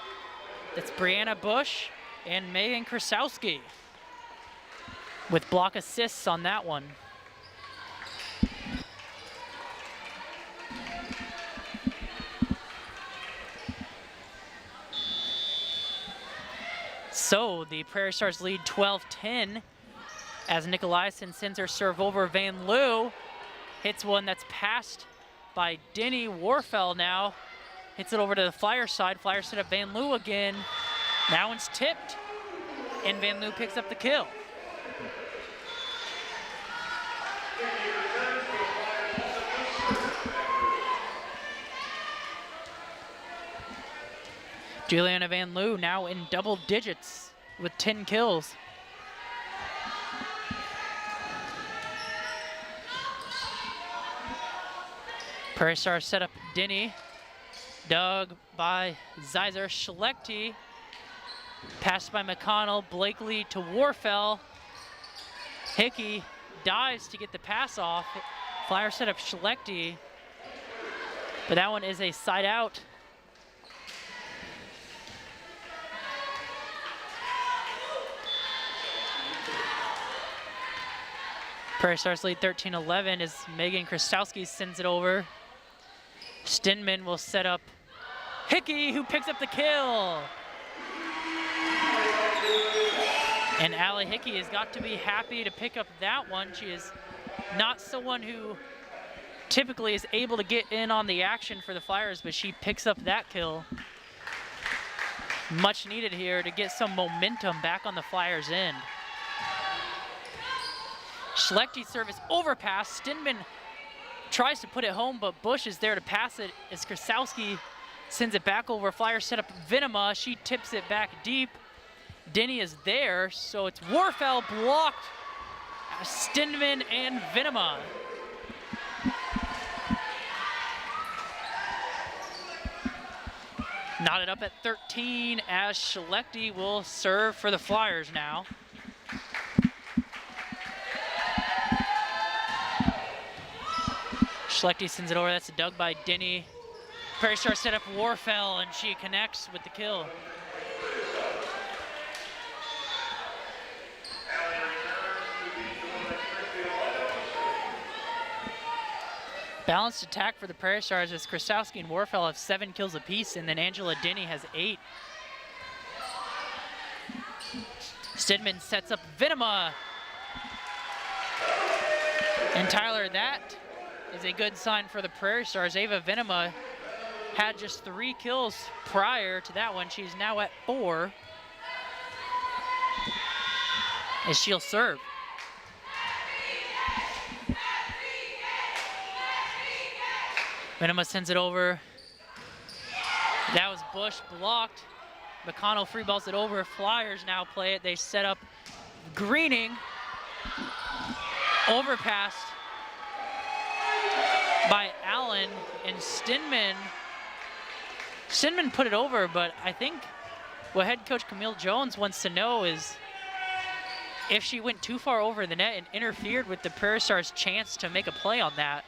That's Brianna Bush and Megan Krasowski with block assists on that one. So the Prairie Stars lead 12-10 as Nicolaisen sends her serve over. Van Loo hits one that's passed by Denny. Warfel now hits it over to the Flyer side. Flyer set up Van Loo again. That one's tipped, and Van Loo picks up the kill. Juliana Van Loo now in double digits with 10 kills. Prairie Stars set up Denny. Dug by Zeiser. Schlechte. Passed by McConnell. Blakely to Warfel. Hickey dives to get the pass off. Flyer set up Schlechte. But that one is a side out. Prairie Stars lead 13-11 as Megan Krasowski sends it over. Stinman will set up Hickey, who picks up the kill. And Allie Hickey has got to be happy to pick up that one. She is not someone who typically is able to get in on the action for the Flyers, but she picks up that kill. Much needed here to get some momentum back on the Flyers' end. Schlechte's service overpass. Stinman tries to put it home, but Bush is there to pass it as Krasowski sends it back over. Flyer set up Vinema. She tips it back deep. Denny is there, so it's Warfel blocked. Stinman and Vinema. Knotted up at 13 as Schlechte will serve for the Flyers now. Schlechte sends it over. That's dug by Denny. Prairie Stars set up Warfel, and she connects with the kill. Balanced attack for the Prairie Stars as Krasowski and Warfel have 7 kills apiece, and then Angela Denny has 8. Stidman sets up Vinema. And Tyler, that is a good sign for the Prairie Stars. Ava Vinema had just 3 kills prior to that one. She's now at 4 as she'll serve. Vinema sends it over. That was Bush blocked. McConnell free balls it over. Flyers now play it. They set up Greening. Overpassed by Allen, and Stinman put it over, but I think what head coach Camille Jones wants to know is if she went too far over the net and interfered with the Prairie Stars' chance to make a play on that.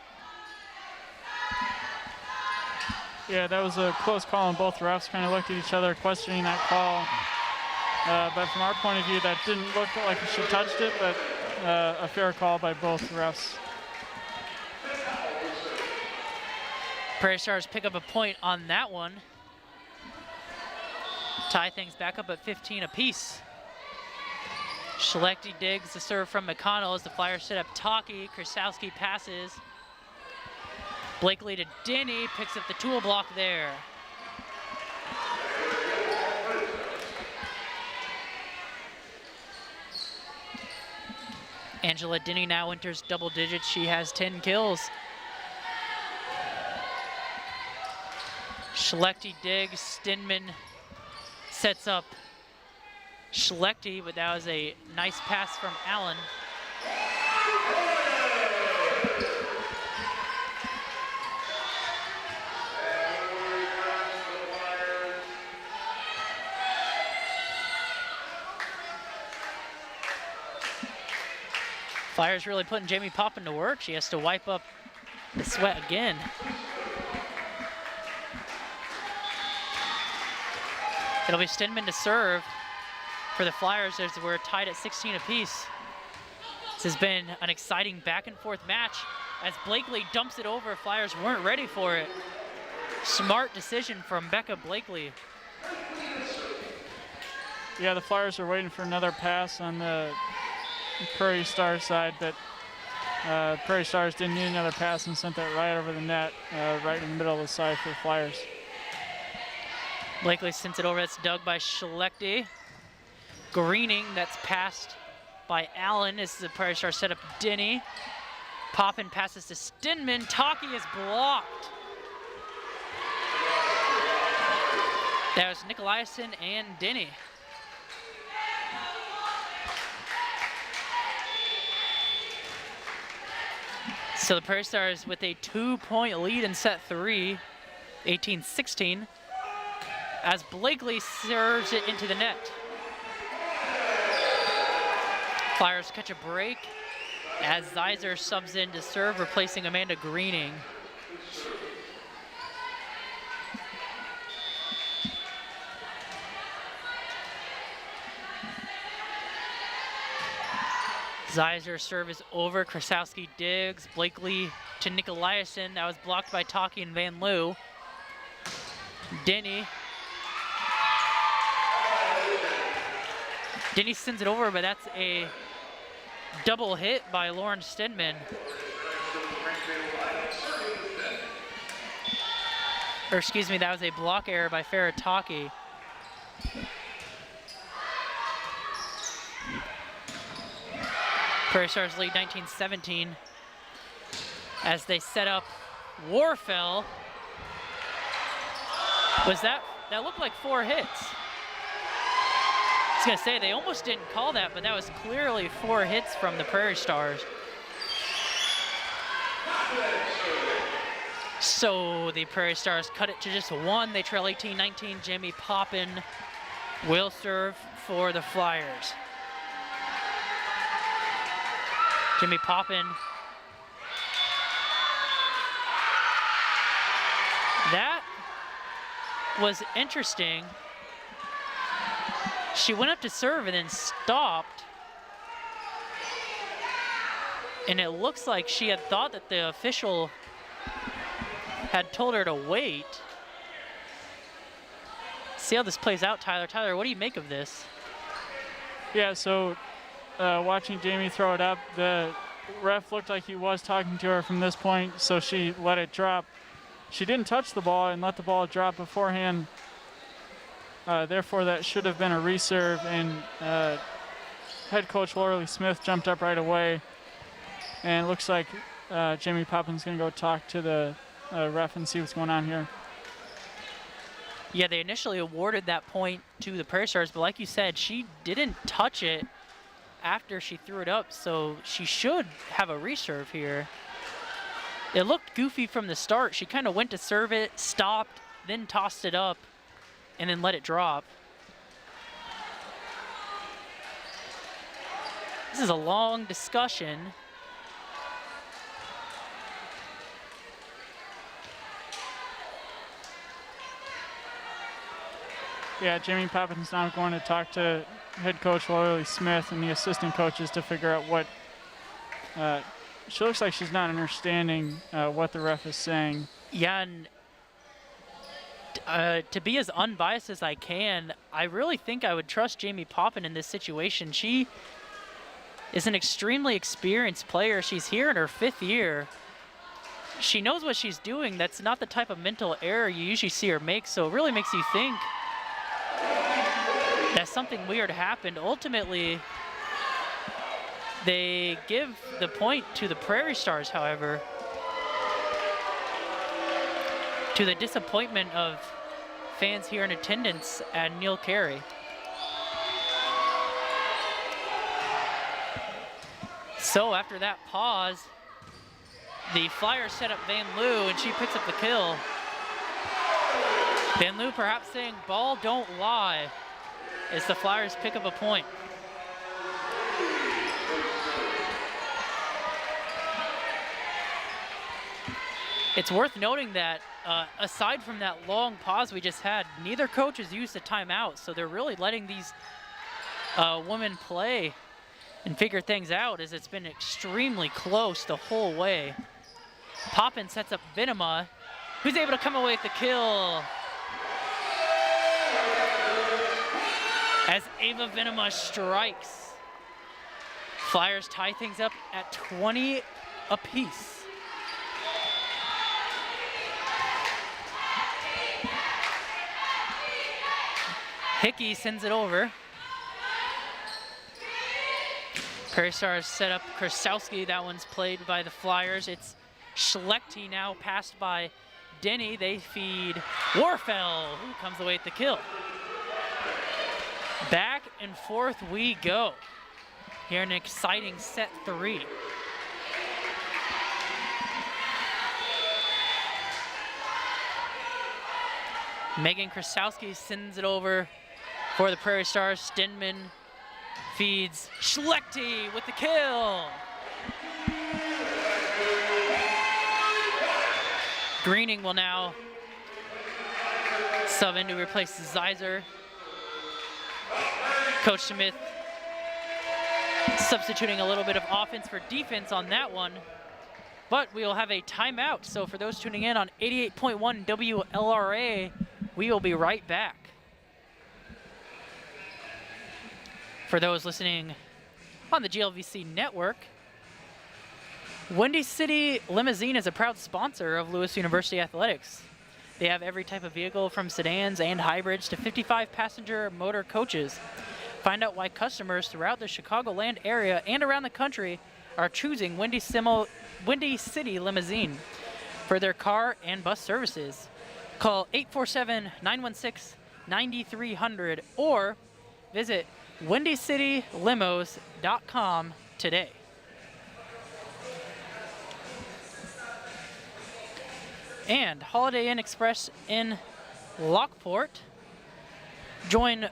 Yeah, that was a close call, and both refs kind of looked at each other questioning that call. But from our point of view, that didn't look like she touched it, but a fair call by both refs. Prairie Stars pick up a point on that one. Tie things back up at 15 apiece. Schlechte digs the serve from McConnell as the Flyers set up Taki. Krasowski passes. Blakely to Denny, picks up the tool block there. Angela Denny now enters double digits. She has 10 kills. Schlechte digs. Stinman sets up Schlechte, but that was a nice pass from Allen. Flyers really putting Jamie Poppin to work. She has to wipe up the sweat again. It'll be Stinman to serve for the Flyers as we're tied at 16 apiece. This has been an exciting back and forth match as Blakely dumps it over. Flyers weren't ready for it. Smart decision from Becca Blakely. Yeah, the Flyers are waiting for another pass on the Prairie Stars side, but Prairie Stars didn't need another pass and sent that right over the net, right in the middle of the side for the Flyers. Blakely sends it over. That's dug by Schlechte. Greening, that's passed by Allen as the Prairie Stars set up Denny. Poppin passes to Stinman. Taki is blocked. That was Nicolaisen and Denny. So the Prairie Stars with a 2-point lead in set 3, 18-16, as Blakely serves it into the net. Flyers catch a break as Zeiser subs in to serve, replacing Amanda Greening. Zeiser serve is over. Krasowski digs. Blakely to Nicolaisen. That was blocked by Taki and Van Loo. Denny. Denny sends it over, but that's a double hit by Lauren Stedman. Or excuse me, that was a block error by Farah Taki. Prairie Stars lead 19-17 as they set up Warfel. That looked like 4 hits. I was gonna say, they almost didn't call that, but that was clearly 4 hits from the Prairie Stars. So the Prairie Stars cut it to just 1. They trail 18-19. Jamie Poppin will serve for the Flyers. Jimmy Poppin. That was interesting. She went up to serve and then stopped. And it looks like she had thought that the official had told her to wait. See how this plays out, Tyler. Tyler, what do you make of this? Yeah, so watching Jamie throw it up, the ref looked like he was talking to her from this point, so she let it drop. She didn't touch the ball and let the ball drop beforehand. Therefore, that should have been a reserve, and head coach Laura Smith jumped up right away. And it looks like Jamie Poppin's going to go talk to the ref and see what's going on here. Yeah, they initially awarded that point to the Prairie Stars, but like you said, she didn't touch it after she threw it up, so she should have a reserve here. It looked goofy from the start. She kind of went to serve it, stopped, then tossed it up, and then let it drop. This is a long discussion. Yeah, Jamie Poppin's now going to talk to head coach Laura Smith and the assistant coaches to figure out what she looks like she's not understanding what the ref is saying. Yeah, and to be as unbiased as I can, I really think I would trust Jamie Poppin in this situation. She is an extremely experienced player. She's here in her 5th year. She knows what she's doing. That's not the type of mental error you usually see her make, so it really makes you think that something weird happened. Ultimately, they give the point to the Prairie Stars, however, to the disappointment of fans here in attendance at Neil Carey. So after that pause, the Flyers set up Van Loo, and she picks up the kill. Van Loo perhaps saying, "Ball don't lie," as the Flyers pick up a point. It's worth noting that aside from that long pause we just had, neither coach has used a timeout, so they're really letting these women play and figure things out, as it's been extremely close the whole way. Poppin sets up Vinema, who's able to come away with the kill. As Ava Vinema strikes, Flyers tie things up at 20 apiece. Hickey sends it over. Prairie Stars set up Krasowski. That one's played by the Flyers. It's Schlechte now passed by Denny. They feed Warfel, who comes away with the kill. Back and forth we go. Here in an exciting set 3. Megan Krasowski sends it over for the Prairie Stars. Stenman feeds Schlechte with the kill. Greening will now sub in to replace Zeiser. Coach Smith substituting a little bit of offense for defense on that one. But we will have a timeout. So for those tuning in on 88.1 WLRA, we will be right back. For those listening on the GLVC network, Windy City Limousine is a proud sponsor of Lewis University Athletics. They have every type of vehicle from sedans and hybrids to 55-passenger motor coaches. Find out why customers throughout the Chicagoland area and around the country are choosing Windy City Limousine for their car and bus services. Call 847-916-9300 or visit WindyCityLimos.com today. And Holiday Inn Express in Lockport. Join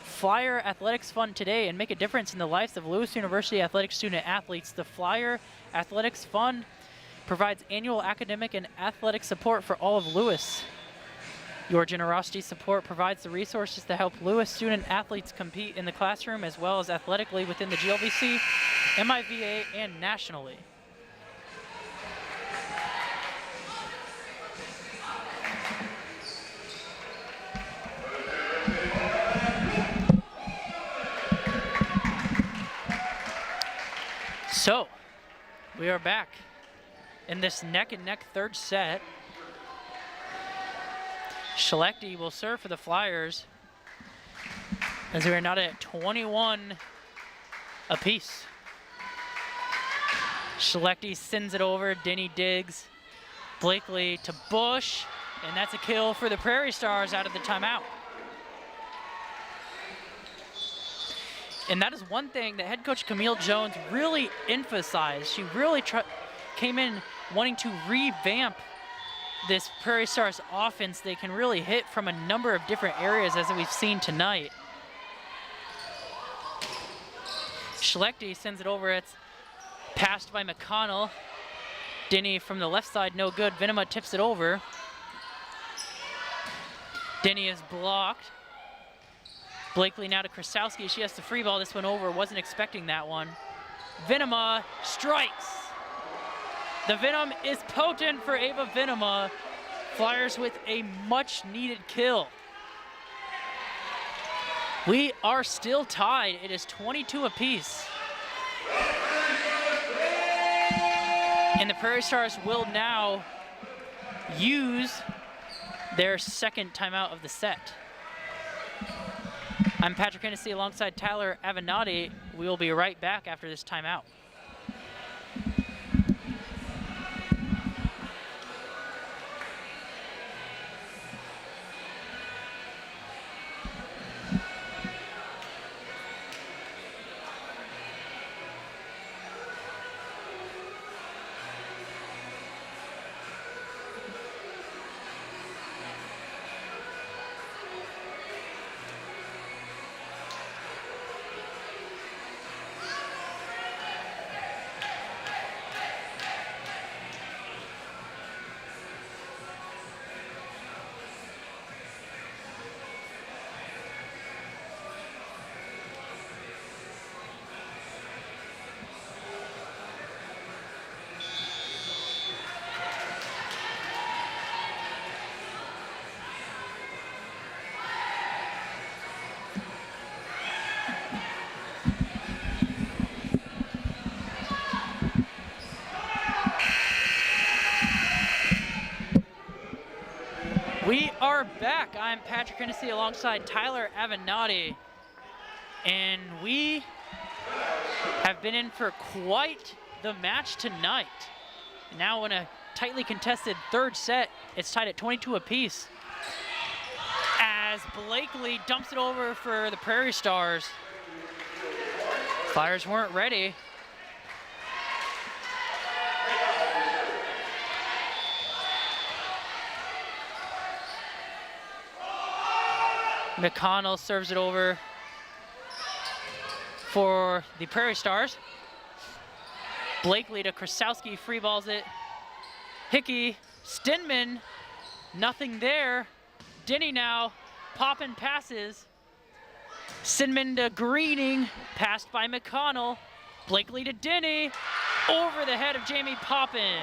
Flyer Athletics Fund today and make a difference in the lives of Lewis University Athletics student athletes. The Flyer Athletics Fund provides annual academic and athletic support for all of Lewis. Your generosity support provides the resources to help Lewis student athletes compete in the classroom as well as athletically within the GLVC, MIVA, and nationally. So, we are back in this neck-and-neck third set. Schlechte will serve for the Flyers as we are now at 21 apiece. Schlechte sends it over, Denny digs, Blakely to Bush, and that's a kill for the Prairie Stars out of the timeout. And that is one thing that head coach Camille Jones really emphasized. She really came in wanting to revamp this Prairie Stars offense. They can really hit from a number of different areas as we've seen tonight. Schlechte sends it over. It's passed by McConnell. Denny from the left side, no good. Vinema tips it over. Denny is blocked. Blakely now to Krasowski. She has the free ball. This one over. Wasn't expecting that one. Vinema strikes. The Venom is potent for Ava Vinema. Flyers with a much needed kill. We are still tied. It is 22 apiece. And the Prairie Stars will now use their second timeout of the set. I'm Patrick Hennessy alongside Tyler Avenatti. We will be right back after this timeout. We are back. I'm Patrick Hennessy alongside Tyler Avenatti, and we have been in for quite the match tonight. Now in a tightly contested third set, it's tied at 22 apiece as Blakely dumps it over for the Prairie Stars. Flyers weren't ready. McConnell serves it over for the Prairie Stars. Blakely to Krasowski, free balls it. Hickey, Stinman, nothing there. Denny now, Poppin passes. Stinman to Greening, passed by McConnell. Blakely to Denny, over the head of Jamie Poppin.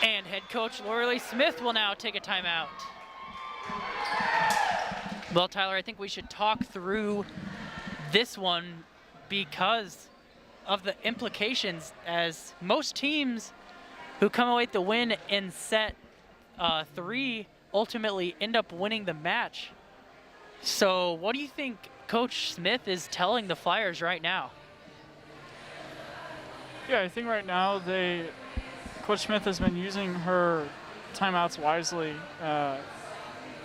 And head coach Lorelei Smith will now take a timeout. Well, Tyler, I think we should talk through this one because of the implications, as most teams who come away with the win in set 3 ultimately end up winning the match. So what do you think Coach Smith is telling the Flyers right now? Yeah, I think right now Coach Smith has been using her timeouts wisely.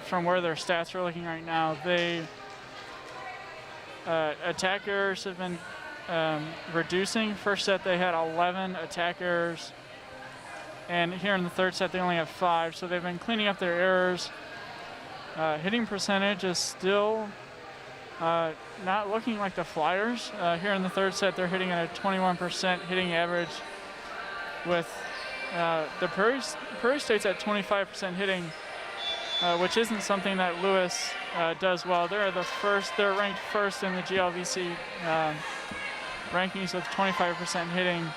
From where their stats are looking right now, attack errors have been reducing. First set they had 11 attack errors, and here in the third set they only have 5, so they've been cleaning up their errors. Hitting percentage is still not looking like the Flyers. Here in the third set they're hitting at a 21% hitting average, with the Prairie State's at 25% hitting, which isn't something that Lewis does well. They're ranked first in the GLVC rankings with 25% hitting.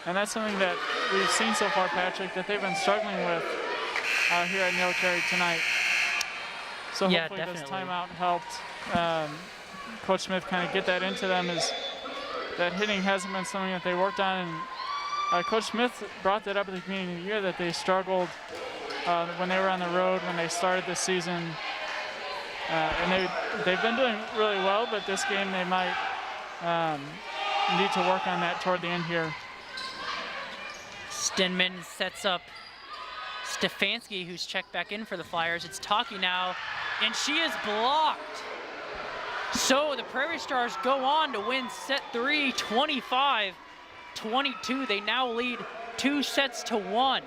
And that's something that we've seen so far, Patrick, that they've been struggling with here at Neil Carey tonight. So yeah, hopefully definitely. this timeout helped Coach Smith kind of get that into them, as that hitting hasn't been something that they worked on. And Coach Smith brought that up at the beginning of the year, that they struggled when they were on the road when they started this season. And they've been doing really well, but this game they might need to work on that toward the end here. Stinman sets up Stefanski, who's checked back in for the Flyers. It's Taki now, and she is blocked. So the Prairie Stars go on to win set 3, 25-22. They now lead 2-1.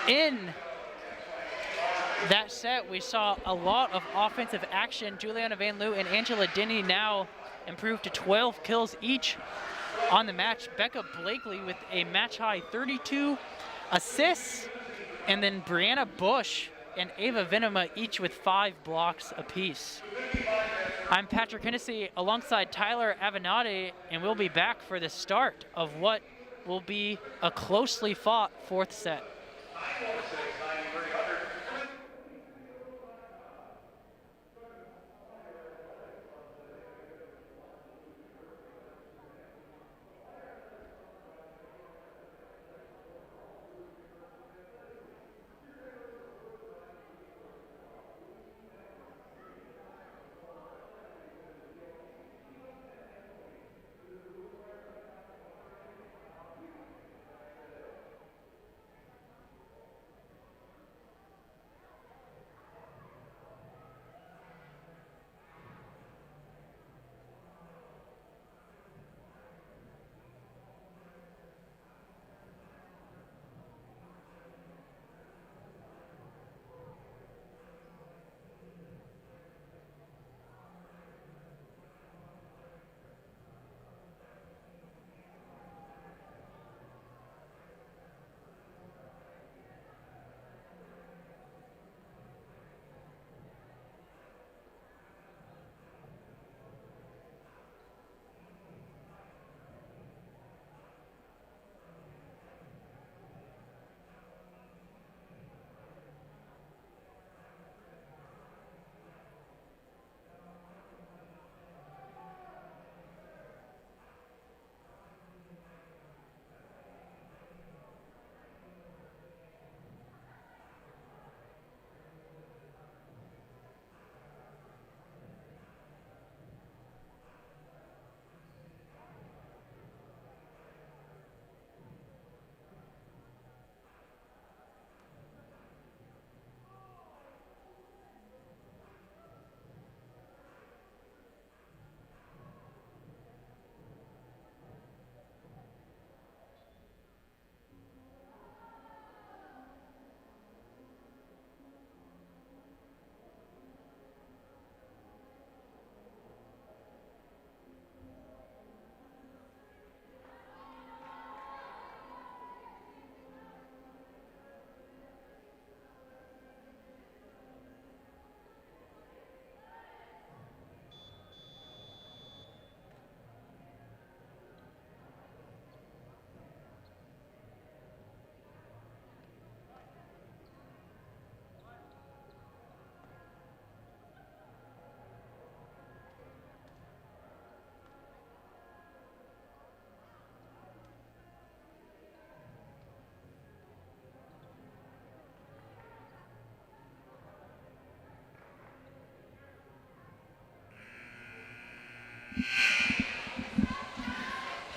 In that set, we saw a lot of offensive action. Juliana Van Loo and Angela Denny now improved to 12 kills each on the match. Becca Blakely with a match-high 32 assists, and then Brianna Bush and Ava Venema each with 5 blocks apiece. I'm Patrick Hennessy alongside Tyler Avenatti, and we'll be back for the start of what will be a closely fought 4th set.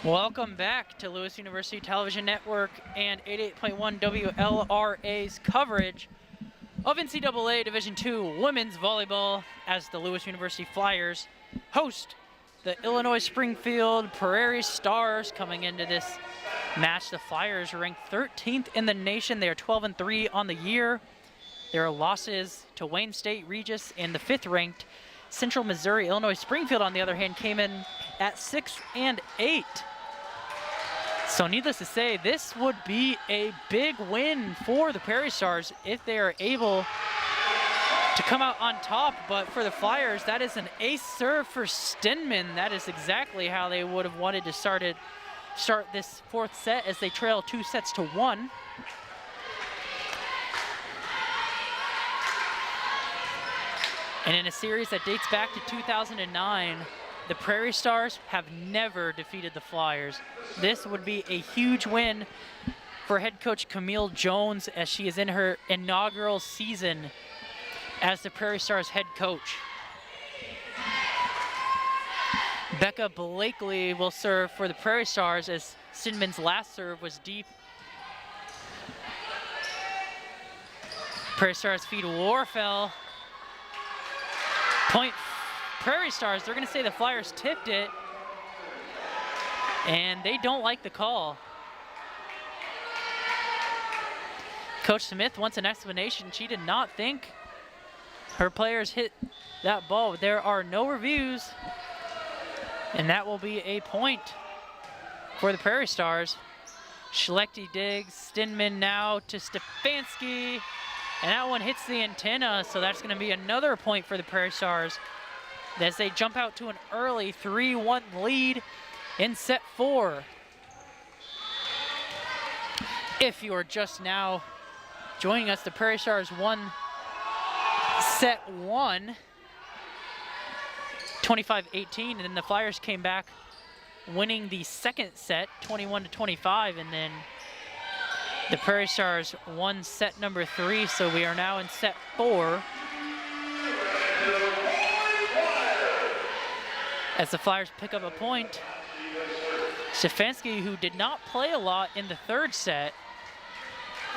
Welcome back to Lewis University Television Network and 88.1 WLRA's coverage of NCAA Division II women's volleyball as the Lewis University Flyers host the Illinois Springfield Prairie Stars. Coming into this match, the Flyers are ranked 13th in the nation. They are 12-3 on the year. There are losses to Wayne State, Regis, and the 5th-ranked Central Missouri. Illinois Springfield, on the other hand, came in at 6-8. So needless to say, this would be a big win for the Prairie Stars if they are able to come out on top. But for the Flyers, that is an ace serve for Stinman. That is exactly how they would have wanted to start this 4th set, as they trail 2-1. And in a series that dates back to 2009, the Prairie Stars have never defeated the Flyers. This would be a huge win for head coach Camille Jones, as she is in her inaugural season as the Prairie Stars head coach. Becca Blakely will serve for the Prairie Stars, as Stinman's last serve was deep. Prairie Stars feed Warfel. Point Prairie Stars. They're going to say the Flyers tipped it, and they don't like the call. Coach Smith wants an explanation. She did not think her players hit that ball. There are no reviews, and that will be a point for the Prairie Stars. Schlechte digs, Stinman now to Stefanski, and that one hits the antenna, so that's going to be another point for the Prairie Stars as they jump out to an early 3-1 lead in set 4. If you are just now joining us, the Prairie Stars won set 1, 25-18, and then the Flyers came back winning the 2nd set, 21-25, and then the Prairie Stars won set number 3, so we are now in set 4. As the Flyers pick up a point, Stefanski, who did not play a lot in the 3rd set,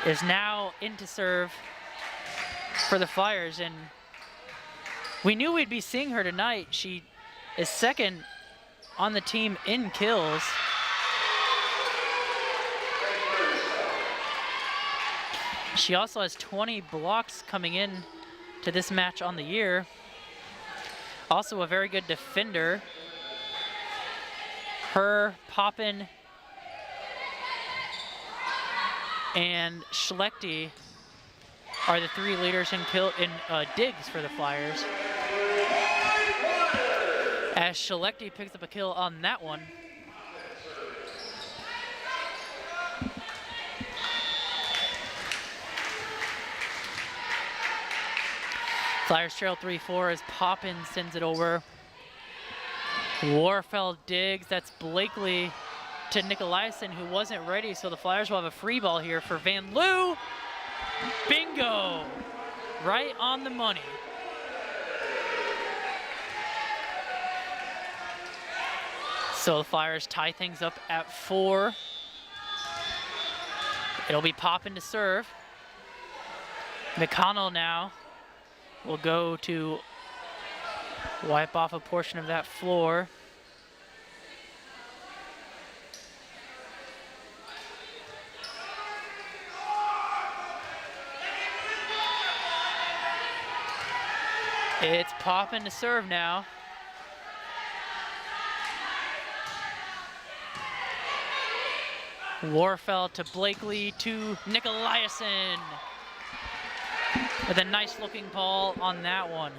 is now in to serve for the Flyers, and we knew we'd be seeing her tonight. She is 2nd on the team in kills. She also has 20 blocks coming in to this match on the year. Also a very good defender. Her, Poppin, and Schlechte are the 3 leaders in digs for the Flyers. As Schlechte picks up a kill on that one. Flyers trail 3-4 as Poppin sends it over. Warfel digs. That's Blakely to Nicolaisen, who wasn't ready, so the Flyers will have a free ball here for Van Loo. Bingo! Right on the money. So the Flyers tie things up at 4. It'll be Poppin to serve. McConnell now will go to wipe off a portion of that floor. It's Poppin to serve now. Warfel to Blakely to Nicolaisen with a nice looking ball on that one.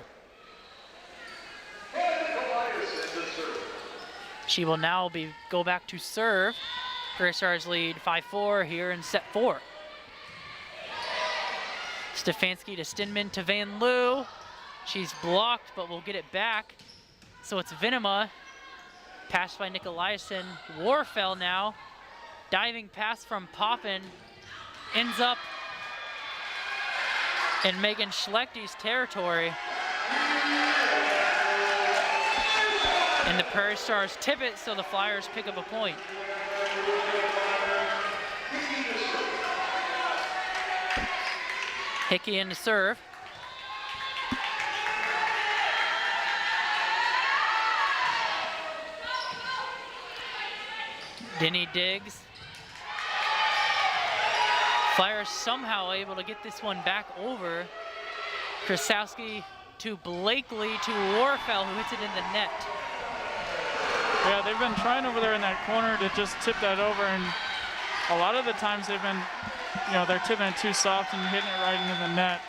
She will now go back to serve. Prairie Stars lead 5-4 here in set 4. Stefanski to Stinman to Van Loo. She's blocked, but will get it back. So it's Venema. Passed by Nicolaisen. Warfel now. Diving pass from Poppin. Ends up in Megan Schlechte's territory. And the Prairie Stars tip it, so the Flyers pick up a point. Hickey in the serve. Denny digs. Flyers somehow able to get this one back over. Krasowski to Blakely to Warfel, who hits it in the net. Yeah, they've been trying over there in that corner to just tip that over, and a lot of the times they've been, they're tipping it too soft and hitting it right into the net.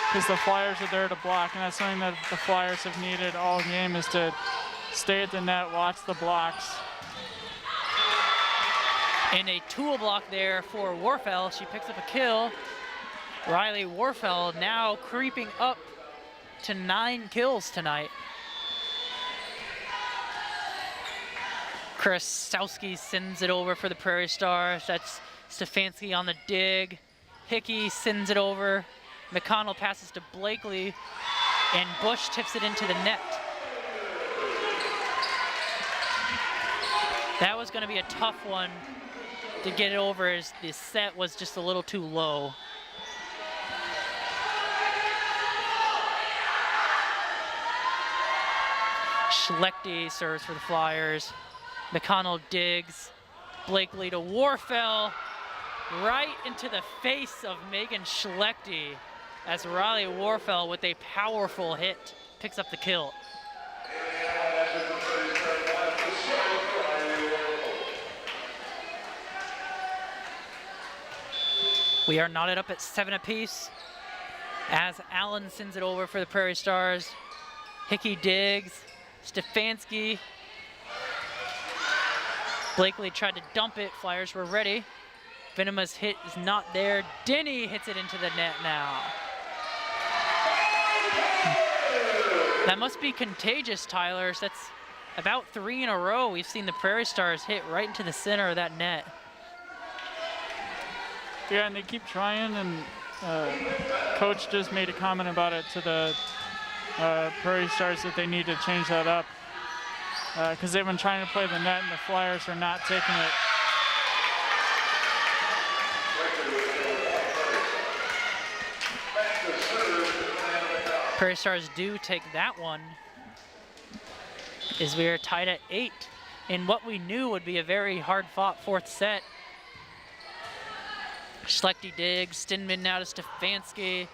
Because the Flyers are there to block, and that's something that the Flyers have needed all game, is to stay at the net, watch the blocks. And a tool block there for Warfel. She picks up a kill. Riley Warfel now creeping up to 9 kills tonight. Krasowski sends it over for the Prairie Stars. That's Stefanski on the dig. Hickey sends it over. McConnell passes to Blakely, and Bush tips it into the net. That was going to be a tough one to get it over, as the set was just a little too low. Schlechte serves for the Flyers. McConnell digs. Blakely to Warfel. Right into the face of Megan Schlechte, as Riley Warfel with a powerful hit picks up the kill. We are knotted up at 7 apiece as Allen sends it over for the Prairie Stars. Hickey digs. Stefanski. Blakely tried to dump it. Flyers were ready. Venema's hit is not there. Denny hits it into the net now. That must be contagious, Tyler. That's about 3 in a row we've seen the Prairie Stars hit right into the center of that net. Yeah, and they keep trying, and Coach just made a comment about it to the Prairie Stars that they need to change that up, because they've been trying to play the net and the Flyers are not taking it. Prairie Stars do take that one, as we are tied at 8 in what we knew would be a very hard-fought 4th set. Schlechte digs. Stinman now to Stefanski.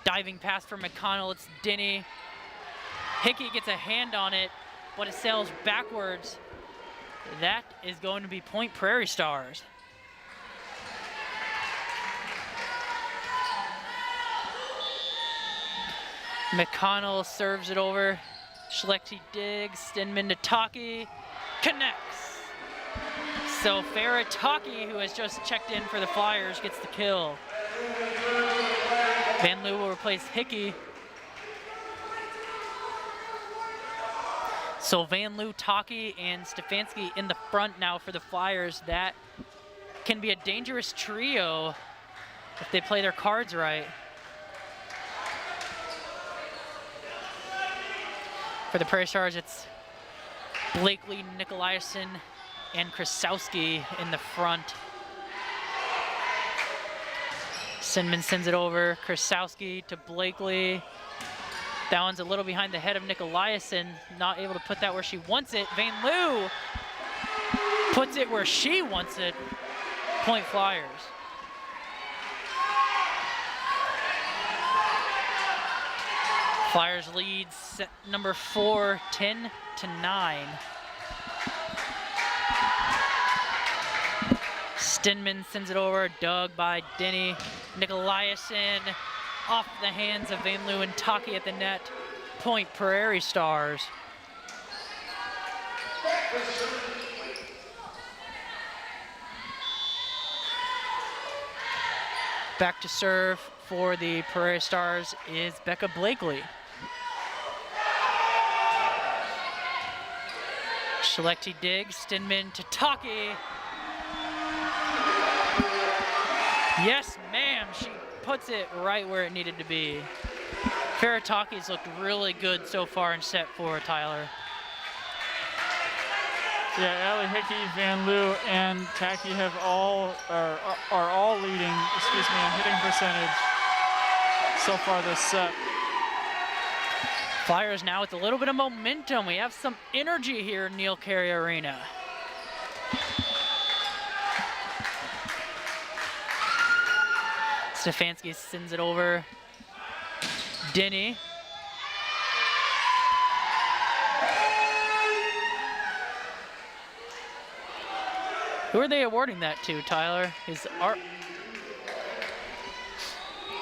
Diving pass for McConnell. It's Denny. Hickey gets a hand on it, but it sails backwards. That is going to be point Prairie Stars. McConnell serves it over. Schlechte digs. Stinman to Taki. Connects. So Farah Taki, who has just checked in for the Flyers, gets the kill. Van Loo will replace Hickey. So Van Loo, Taki, and Stefanski in the front now for the Flyers. That can be a dangerous trio if they play their cards right. For the Prairie Stars, it's Blakely, Nikolaisen, and Krasowski in the front. Sinman sends it over. Krasowski to Blakely. That one's a little behind the head of Nikolaisen. Not able to put that where she wants it. Van Loo puts it where she wants it. Point Flyers. Flyers lead set number 4, 10-9. Stinman sends it over, dug by Denny. Nikolaisen off the hands of Van Loo and Taki at the net. Point Prairie Stars. Back to serve for the Prairie Stars is Becca Blakely. Schlechte digs, Stinman to Taki. Yes, ma'am, she puts it right where it needed to be. Farataki's looked really good so far in set 4, Tyler. Yeah, Ali Hickey, Van Loo, and Taki have all are all leading, excuse me, in hitting percentage so far this set. Flyers now with a little bit of momentum. We have some energy here in Neil Carey Arena. Stefanski sends it over. Denny. Who are they awarding that to, Tyler? Is Art?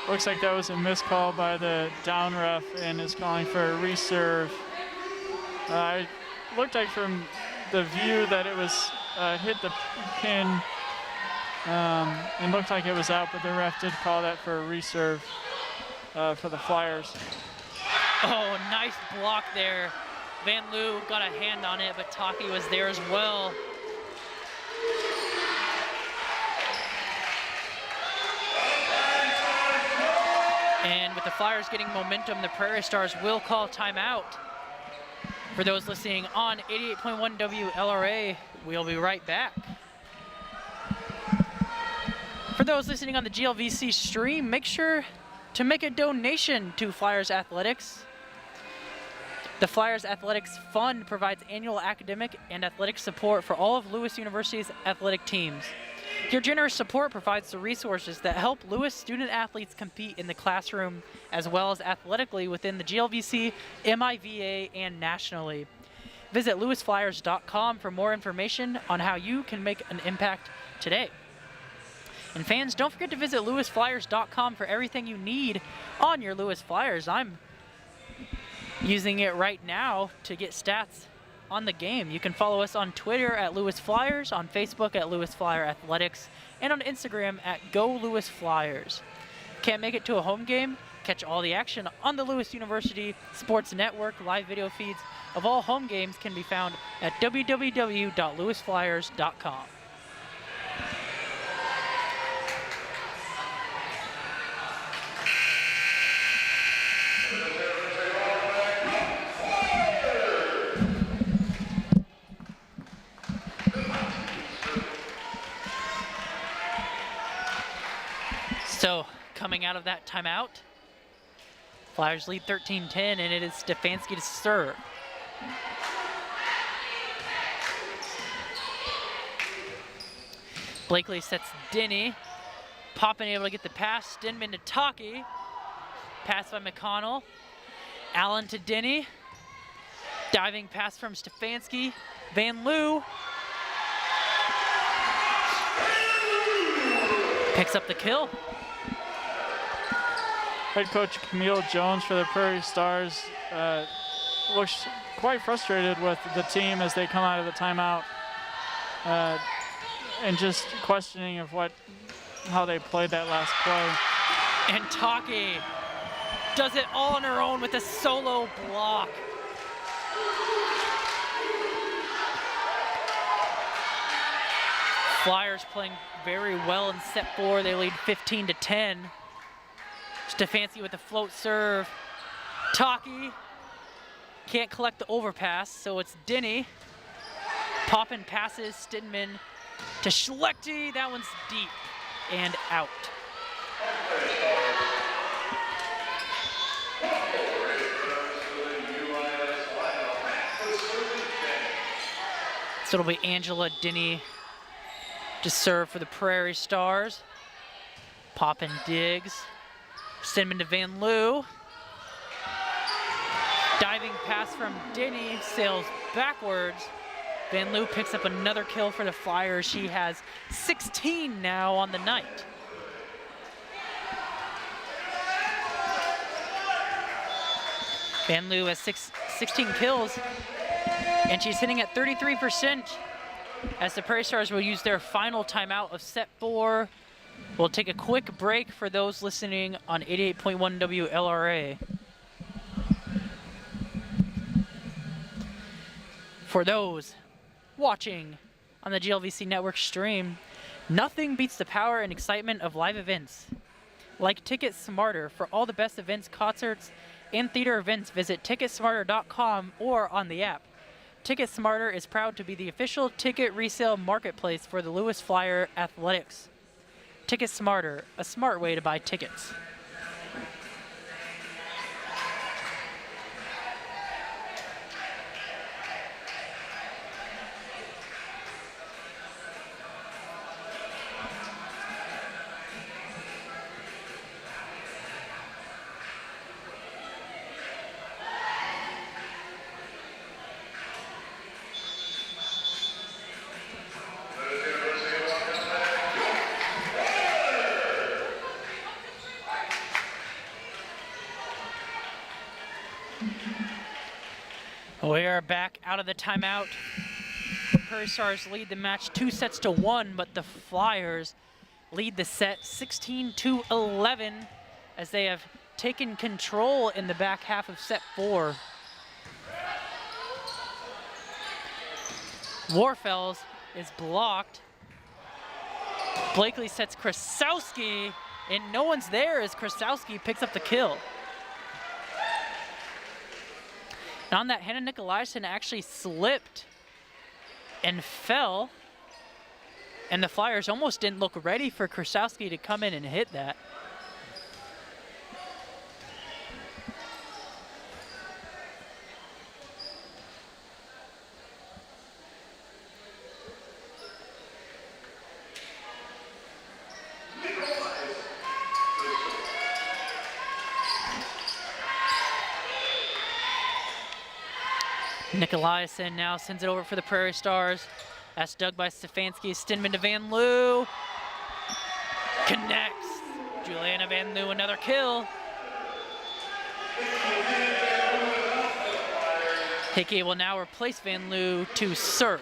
Looks like that was a missed call by the down ref and is calling for a reserve. It looked like from the view that it was hit the pin and looked like it was out, but the ref did call that for a reserve for the Flyers. Oh, nice block there. Van Loo got a hand on it, but Taki was there as well. And with the Flyers getting momentum, the Prairie Stars will call timeout. For those listening on 88.1 WLRA, we'll be right back. For those listening on the GLVC stream, make sure to make a donation to Flyers Athletics. The Flyers Athletics Fund provides annual academic and athletic support for all of Lewis University's athletic teams. Your generous support provides the resources that help Lewis student athletes compete in the classroom as well as athletically within the GLVC, MIVA, and nationally. Visit lewisflyers.com for more information on how you can make an impact today. And fans, don't forget to visit lewisflyers.com for everything you need on your Lewis Flyers. I'm using it right now to get stats on the game. You can follow us on Twitter at Lewis Flyers, on Facebook at Lewis Flyer Athletics, and on Instagram at Go Lewis Flyers. Can't make it to a home game? Catch all the action on the Lewis University Sports Network. Live video feeds of all home games can be found at www.lewisflyers.com. So, coming out of that timeout, Flyers lead 13-10, and it is Stefanski to serve. Blakely sets Denny. Poppin able to get the pass. Stinman to Taki. Pass by McConnell. Allen to Denny. Diving pass from Stefanski. Van Loo picks up the kill. Head coach Camille Jones for the Prairie Stars looks quite frustrated with the team as they come out of the timeout and just questioning of how they played that last play. And Taki does it all on her own with a solo block. Flyers playing very well in set 4. They lead 15-10. Stefanski with a float serve. Taki can't collect the overpass, so it's Denny. Poppin passes Stidman to Schlechte. That one's deep and out. So it'll be Angela Denny to serve for the Prairie Stars. Poppin digs. Stidman to Van Loo. Diving pass from Denny, sails backwards. Van Loo picks up another kill for the Flyers. She has 16 now on the night. Van Loo has 16 kills, and she's hitting at 33% as the Prairie Stars will use their final timeout of set 4. We'll take a quick break for those listening on 88.1 WLRA. For those watching on the GLVC Network stream, nothing beats the power and excitement of live events. Like Ticket Smarter for all the best events, concerts, and theater events, visit Ticketsmarter.com or on the app. TicketSmarter is proud to be the official ticket resale marketplace for the Lewis Flyer Athletics. TicketSmarter, a smart way to buy tickets. We are back out of the timeout. Prairie Stars lead the match 2-1, but the Flyers lead the set 16-11 as they have taken control in the back half of set 4. Warfels is blocked. Blakely sets Krasowski, and no one's there as Krasowski picks up the kill. And on that, Hannah Nikolaisen actually slipped and fell, and the Flyers almost didn't look ready for Krasowski to come in and hit that. Nikolaisen now sends it over for the Prairie Stars. That's dug by Stefanski. Stinman to Van Loo. Connects. Juliana Van Loo, another kill. Hickey will now replace Van Loo to serve.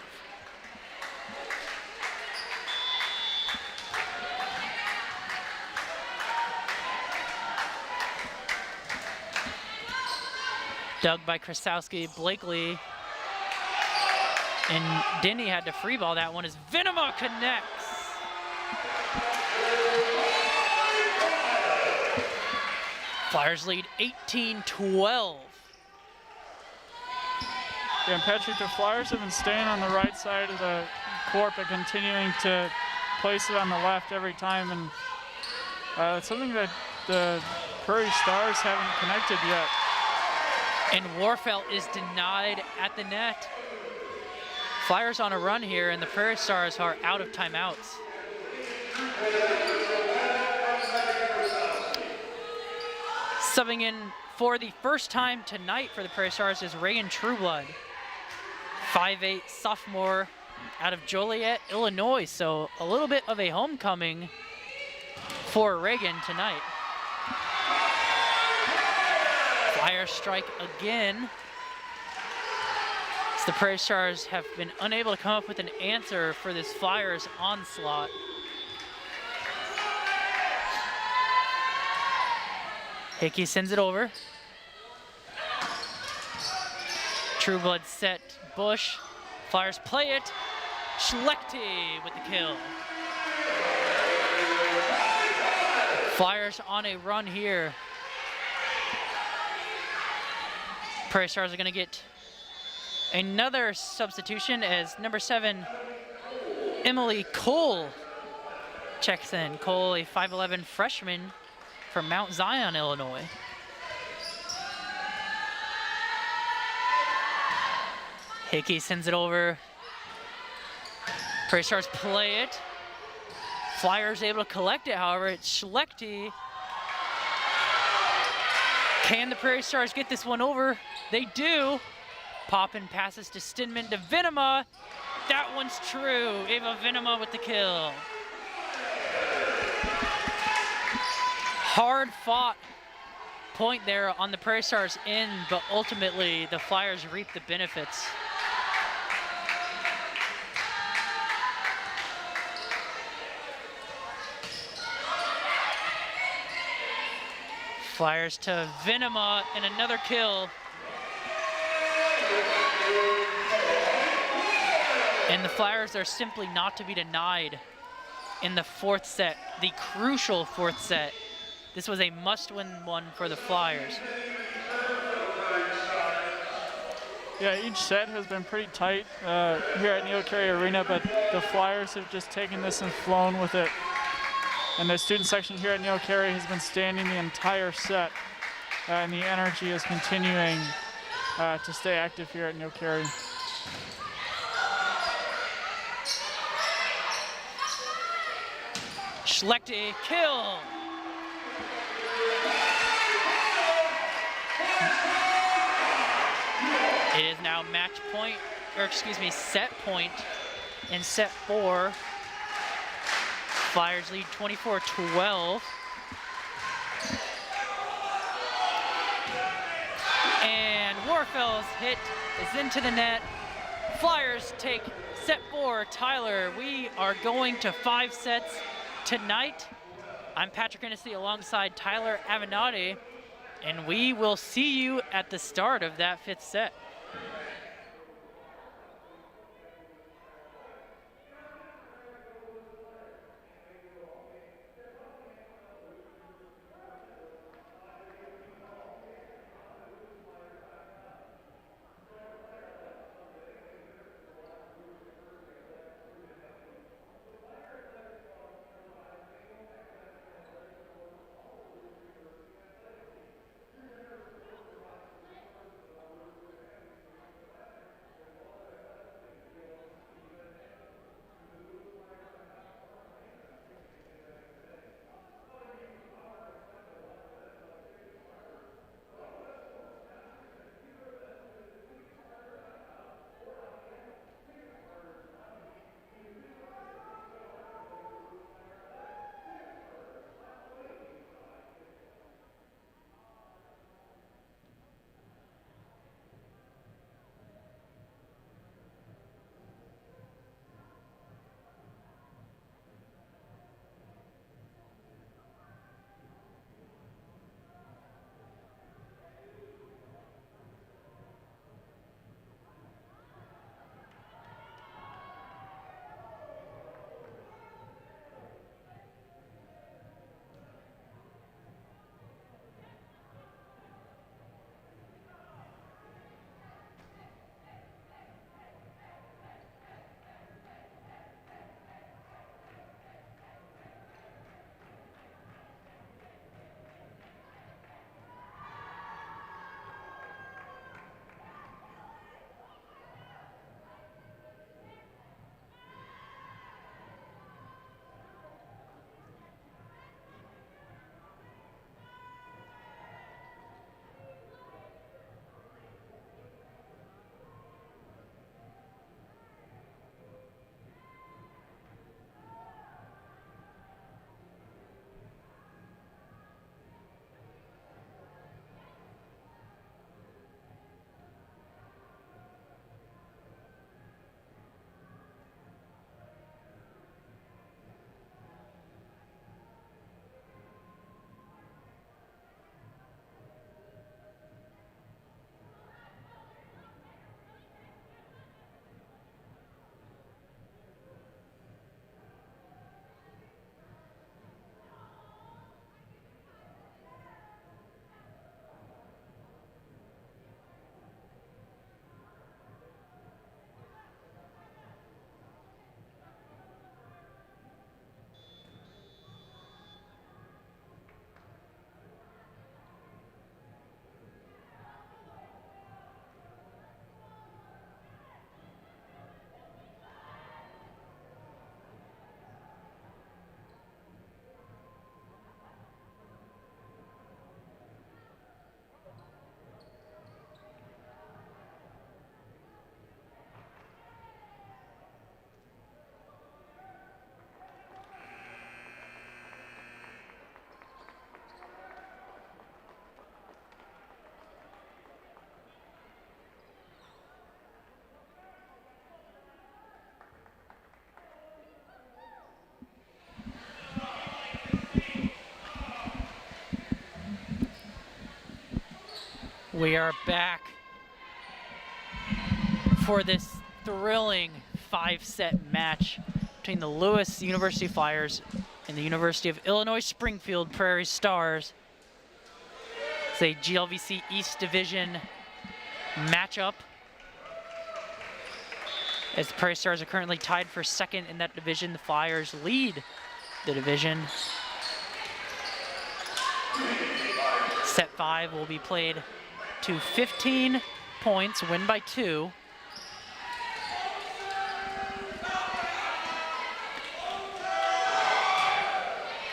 Dug by Krasowski, Blakely, and Denny had to free ball that one as Venema connects. Flyers lead 18-12. Yeah, and Patrick, the Flyers have been staying on the right side of the court, but continuing to place it on the left every time, and it's something that the Prairie Stars haven't connected yet. And Warfelt is denied at the net. Flyers on a run here, and the Prairie Stars are out of timeouts. Subbing in for the first time tonight for the Prairie Stars is Reagan Trueblood, 5'8" sophomore out of Joliet, Illinois. So a little bit of a homecoming for Reagan tonight. Flyers strike again. So the Prairie Stars have been unable to come up with an answer for this Flyers onslaught. Hickey sends it over. Trueblood set Bush. Flyers play it. Schlechte with the kill. Flyers on a run here. Prairie Stars are going to get another substitution as number 7, Emily Cole, checks in. Cole, a 5'11" freshman from Mount Zion, Illinois. Hickey sends it over. Prairie Stars play it. Flyers able to collect it, however. It's Schlechte. Can the Prairie Stars get this one over? They do. Poppin passes to Stinman to Venema. That one's true. Ava Venema with the kill. Hard fought point there on the Prairie Stars end, but ultimately the Flyers reap the benefits. Flyers to Venema and another kill. And the Flyers are simply not to be denied in the fourth set, the crucial fourth set. This was a must-win one for the Flyers. Yeah, each set has been pretty tight here at Neil Carey Arena, but the Flyers have just taken this and flown with it. And the student section here at Neil Carey has been standing the entire set, and the energy is continuing to stay active here at Neil Carey. Schlechte kill. It is now match point, or excuse me, set point in set 4. Flyers lead 24-12. And Warfel's hit is into the net. Flyers take set 4. Tyler, we are going to 5 sets tonight. I'm Patrick Hennessy alongside Tyler Avenatti, and we will see you at the start of that 5th set. We are back for this thrilling 5-set match between the Lewis University Flyers and the University of Illinois Springfield Prairie Stars. It's a GLVC East Division matchup. As the Prairie Stars are currently tied for second in that division, the Flyers lead the division. Set 5 will be played to 15 points, win by 2.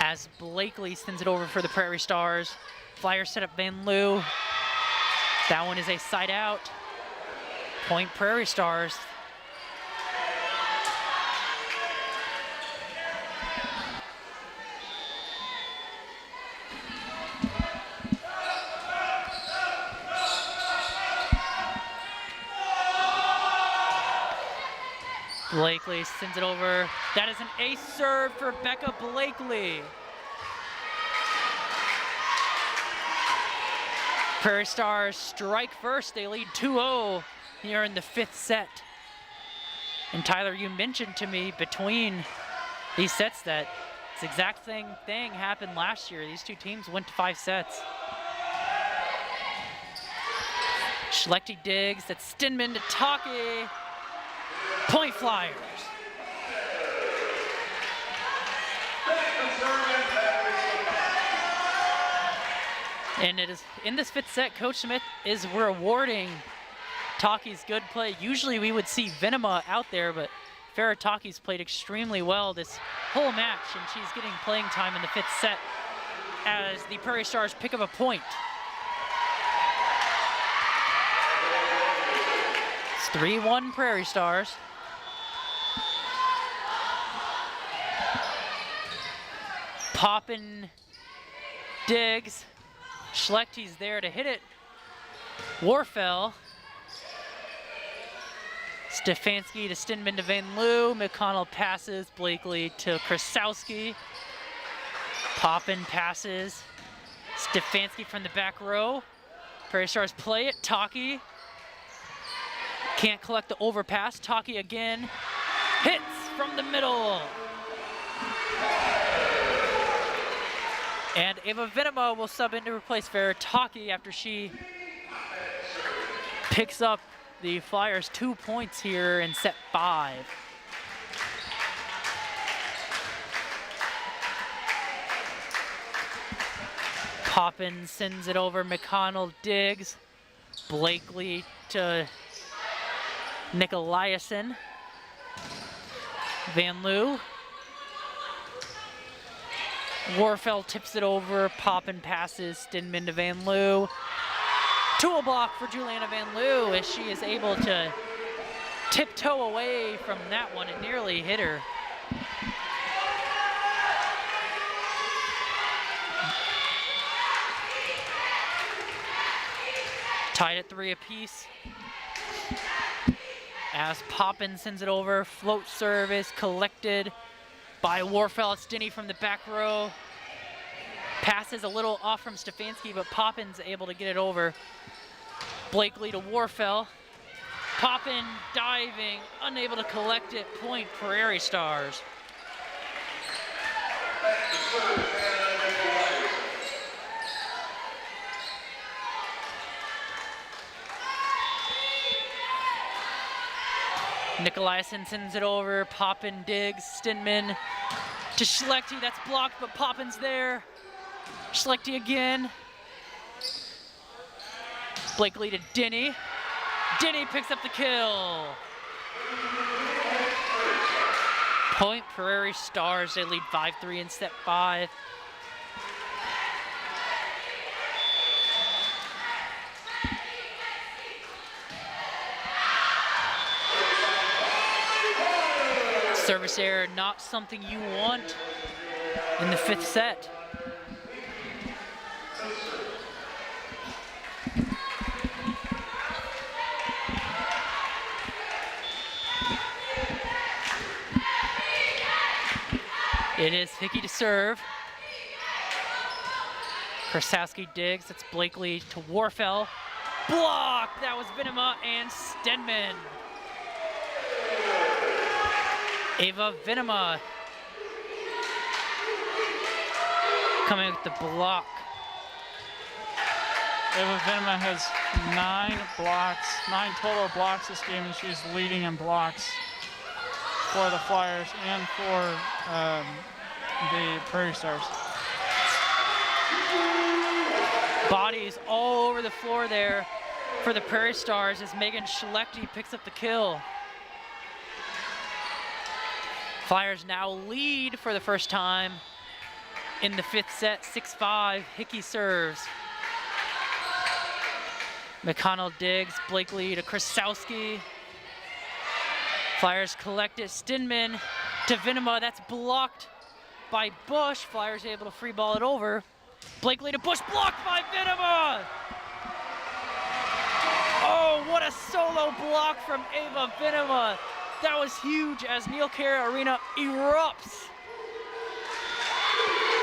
As Blakely sends it over for the Prairie Stars. Flyers set up Van Loo. That one is a side out. Point Prairie Stars. Blakely sends it over. That is an ace serve for Becca Blakely. Prairie Stars strike first. They lead 2-0 here in the 5th set. And Tyler, you mentioned to me between these sets that this exact thing happened last year. These two teams went to 5 sets. Schlechte digs. That's Stinman to Taki. Point Flyers. And it is in this 5th set, Coach Smith is rewarding Taki's good play. Usually we would see Venema out there, but Farrah Taki's played extremely well this whole match, and she's getting playing time in the 5th set as the Prairie Stars pick up a point. It's 3-1 Prairie Stars. Poppin digs. Schlechte's there to hit it. Warfel. Stefanski to Stinman to Van Loo. McConnell passes. Blakely to Krasowski. Poppin passes. Stefanski from the back row. Prairie Stars play it. Taki. Can't collect the overpass. Taki again. Hits from the middle. And Ava Venema will sub in to replace Farrah Taki after she picks up the Flyers 2 points here in set 5. Poppin sends it over. McConnell digs. Blakely to Nicolaisen. Van Loo. Warfel tips it over. Poppin passes. Stinman to Van Loo. Tool block for Juliana Van Loo as she is able to tiptoe away from that one and nearly hit her. Tied at 3 apiece. As Poppin sends it over. Float service collected by Warfel. It's Denny from the back row. Passes a little off from Stefanski, but Poppin's able to get it over. Blakely to Warfel. Poppin diving, unable to collect it. Point Prairie Stars. Nicolaisen sends it over. Poppin digs. Stinman to Schlechte. That's blocked, but Poppin's there. Schlechte again. Blakely to Denny. Denny picks up the kill. Point Prairie Stars. They lead 5-3 in set 5. Service error, not something you want in the 5th set. It is Hickey to serve. Krasowski digs. That's Blakely to Warfel. Block! That was Venema and Stenman. Ava Venema coming with the block. Ava Venema has 9 blocks, 9 total blocks this game, and she's leading in blocks. for the Flyers and for the Prairie Stars. Bodies all over the floor there for the Prairie Stars as Megan Schlechte picks up the kill. Flyers now lead for the first time in the 5th set, 6-5. Hickey serves. McConnell digs, Blakely to Krasowski. Flyers collect it, Stinman to Vinema, that's blocked by Bush. Flyers able to free ball it over. Blakely to Bush, blocked by Vinema! Oh, what a solo block from Ava Vinema. That was huge as Neil Kerr Arena erupts.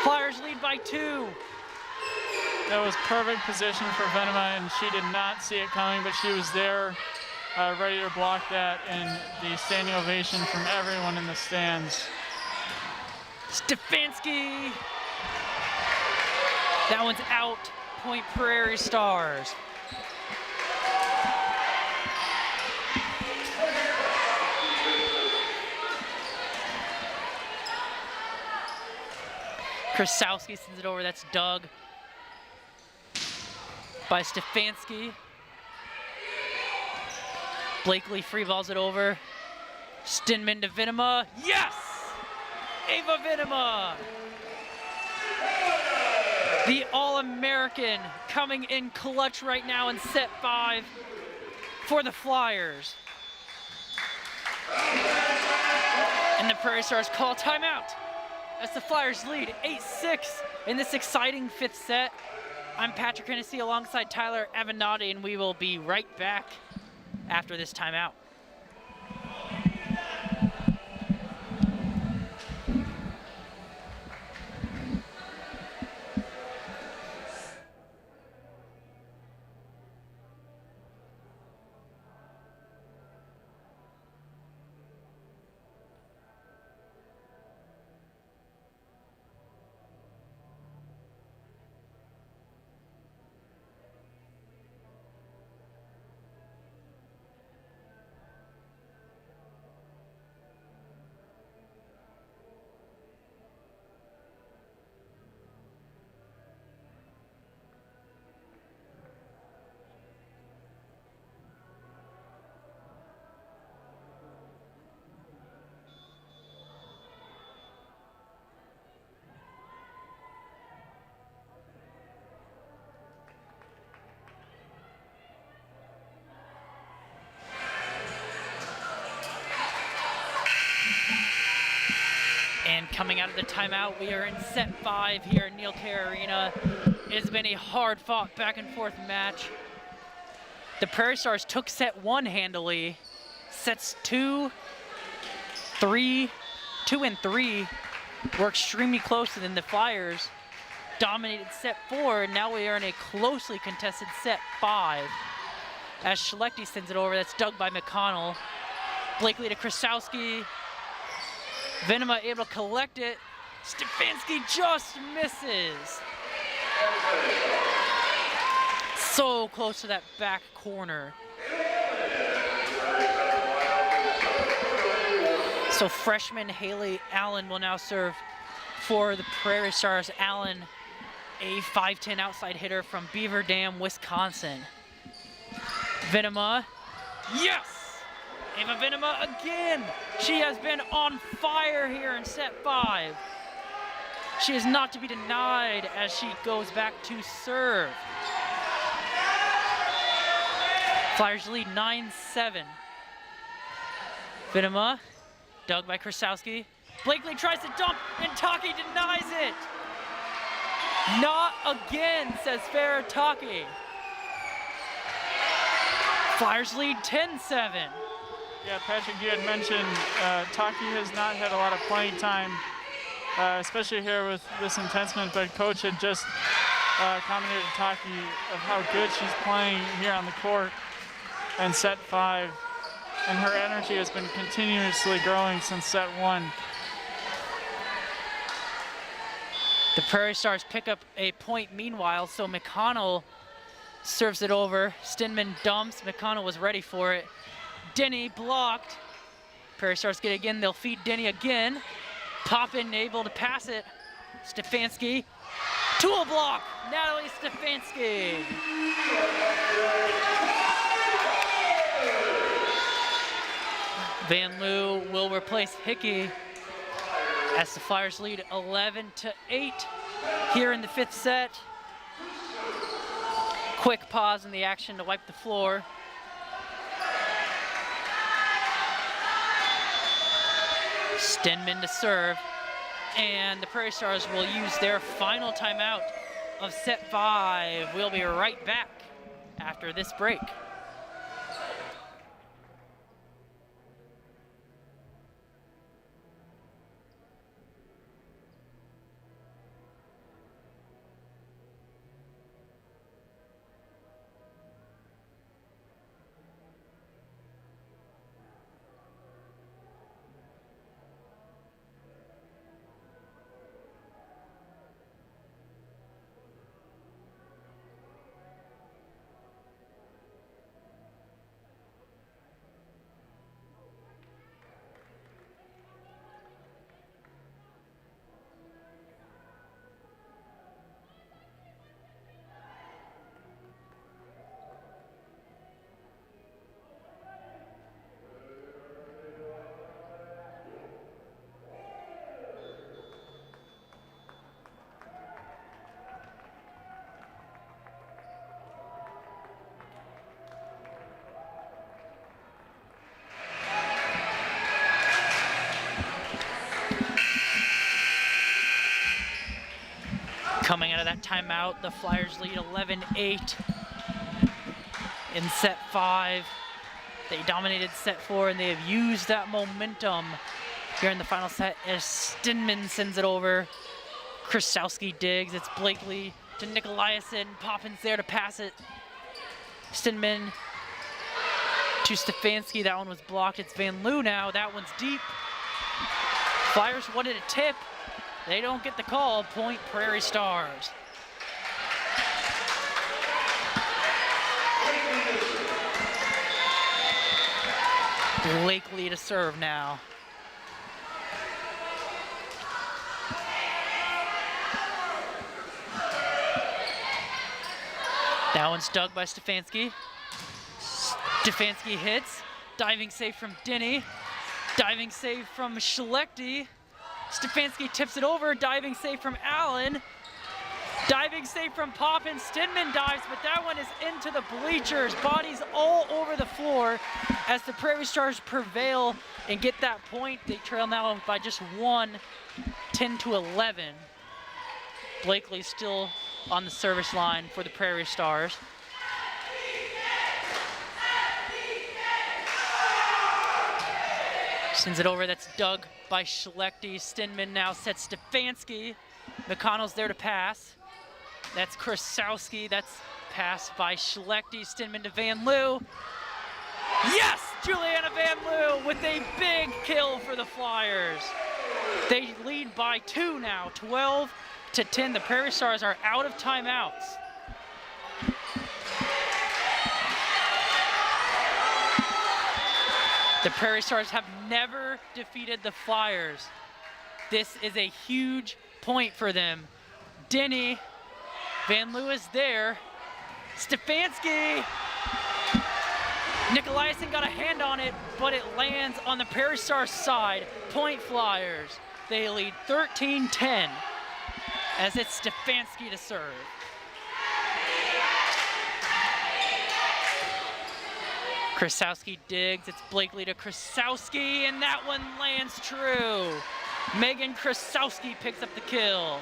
Flyers lead by 2. That was perfect position for Vinema, and she did not see it coming, but she was there ready to block that, and the standing ovation from everyone in the stands. Stefanski. That one's out. Point Prairie Stars. Krasowski sends it over. That's dug by Stefanski. Blakely free balls it over. Stinman to Vinema. Yes! Ava Vinema! The All-American coming in clutch right now in set 5 for the Flyers. And the Prairie Stars call timeout as the Flyers lead 8-6 in this exciting 5th set. I'm Patrick Hennessy alongside Tyler Avenatti, and we will be right back after this timeout. And coming out of the timeout, we are in set 5 here at Neil Kerr Arena. It has been a hard-fought back-and-forth match. The Prairie Stars took set 1 handily. Sets 2, 3, 2 and 3 were extremely close, and then the Flyers dominated set 4, and now we are in a closely contested set 5. As Schlechte sends it over, that's dug by McConnell. Blakely to Krasowski. Vinema able to collect it. Stefanski just misses. So close to that back corner. So freshman Haley Allen will now serve for the Prairie Stars. Allen, a 5'10" outside hitter from Beaver Dam, Wisconsin. Vinema, yes! Ava Vinema again. She has been on fire here in set 5. She is not to be denied as she goes back to serve. Flyers lead 9-7. Vinema, dug by Krasowski. Blakely tries to dump, and Taki denies it. Not again, says Farah Taki. Flyers lead 10-7. Yeah, Patrick, you had mentioned Taki has not had a lot of playing time, especially here with this intensement, but Coach had just commented to Taki of how good she's playing here on the court in set 5, and her energy has been continuously growing since set 1. The Prairie Stars pick up a point meanwhile, so McConnell serves it over. Stinman dumps, McConnell was ready for it. Denny blocked. Prairie Stars get it again. They'll feed Denny again. Poppin able to pass it. Stefanski. Tool block. Natalie Stefanski. Van Loo will replace Hickey as the Flyers lead 11-8 here in the 5th set. Quick pause in the action to wipe the floor. Stenman to serve, and the Prairie Stars will use their final timeout of set 5. We'll be right back after this break. Coming out of that timeout, the Flyers lead 11-8 in set 5. They dominated set 4, and they have used that momentum here in the final set as Stinman sends it over. Krasowski digs. It's Blakely to Nikolaisen. Poppins there to pass it. Stinman to Stefanski. That one was blocked. It's Van Loo now. That one's deep. Flyers wanted a tip. They don't get the call. Point Prairie Stars. Blakely to serve now. That one's dug by Stefanski. Stefanski hits. Diving save from Denny. Diving save from Schlechte. Stefanski tips it over. Diving save from Allen. Diving save from Poppin. Stinman dives, but that one is into the bleachers. Bodies all over the floor as the Prairie Stars prevail and get that point. They trail now by just one, 10-11. Blakely still on the service line for the Prairie Stars. Sends it over. That's dug by Schlechte. Stinman now sets Stefanski. McConnell's there to pass. That's Krasowski. That's passed by Schlechte. Stinman to Van Loo. Yes! Juliana Van Loo with a big kill for the Flyers. They lead by 2 now, 12-10. The Prairie Stars are out of timeouts. The Prairie Stars have never defeated the Flyers. This is a huge point for them. Denny, Van Loo is there. Stefanski. Nikolaisen got a hand on it, but it lands on the Prairie Stars side. Point Flyers. They lead 13-10 as it's Stefanski to serve. Krasowski digs. It's Blakely to Krasowski, and that one lands true. Megan Krasowski picks up the kill.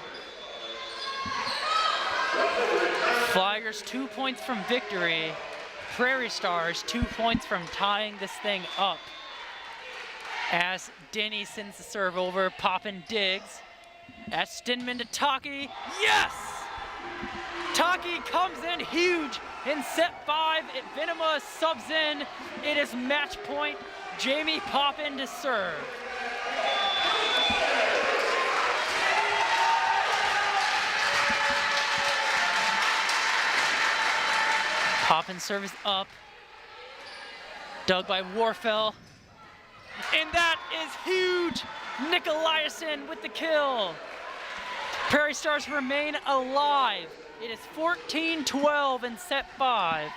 Flyers 2 points from victory. Prairie Stars 2 points from tying this thing up. As Denny sends the serve over, Poppin digs. As Stinman to Taki. Yes! Taki comes in huge in set 5. Venema subs in. It is match point. Jamie Poppin to serve. Poppin serve is up. Dug by Warfel. And that is huge. Nicolaisen with the kill. Prairie Stars remain alive. It is 14-12 in set 5.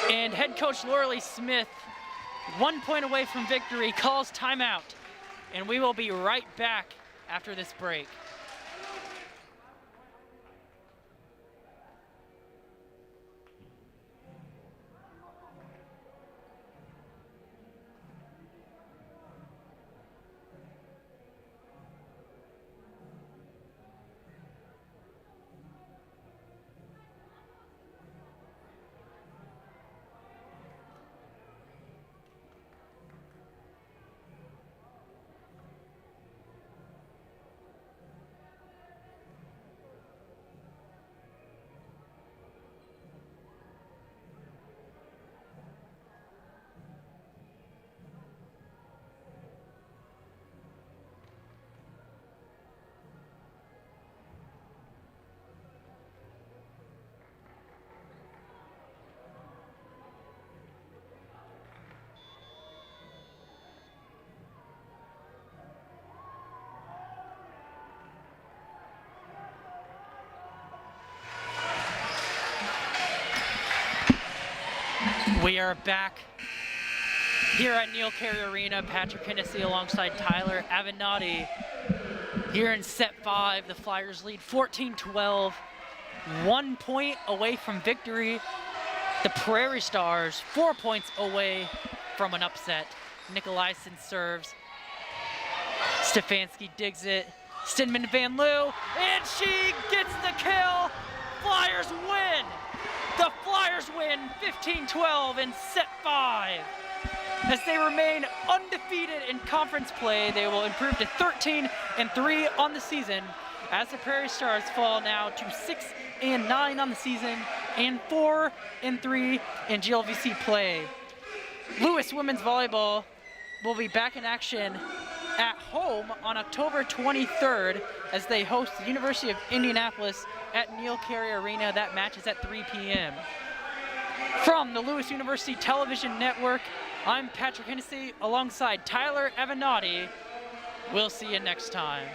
And head coach Lauralee Smith, 1 point away from victory, calls timeout. And we will be right back after this break. We are back here at Neil Carey Arena. Patrick Hennessy alongside Tyler Avenatti. Here in set 5, the Flyers lead 14-12. 1 point away from victory. The Prairie Stars 4 points away from an upset. Nicolaisen serves. Stefanski digs it. Stinman Van Loo, and she gets the kill. Flyers win. The Flyers win 15-12 in set 5. As they remain undefeated in conference play, they will improve to 13-3 on the season, as the Prairie Stars fall now to 6-9 on the season and 4-3 in GLVC play. Lewis Women's Volleyball will be back in action at home on October 23rd as they host the University of Indianapolis at Neil Carey Arena. That match is at 3 p.m. From the Lewis University Television Network, I'm Patrick Hennessy alongside Tyler Avenatti. We'll see you next time.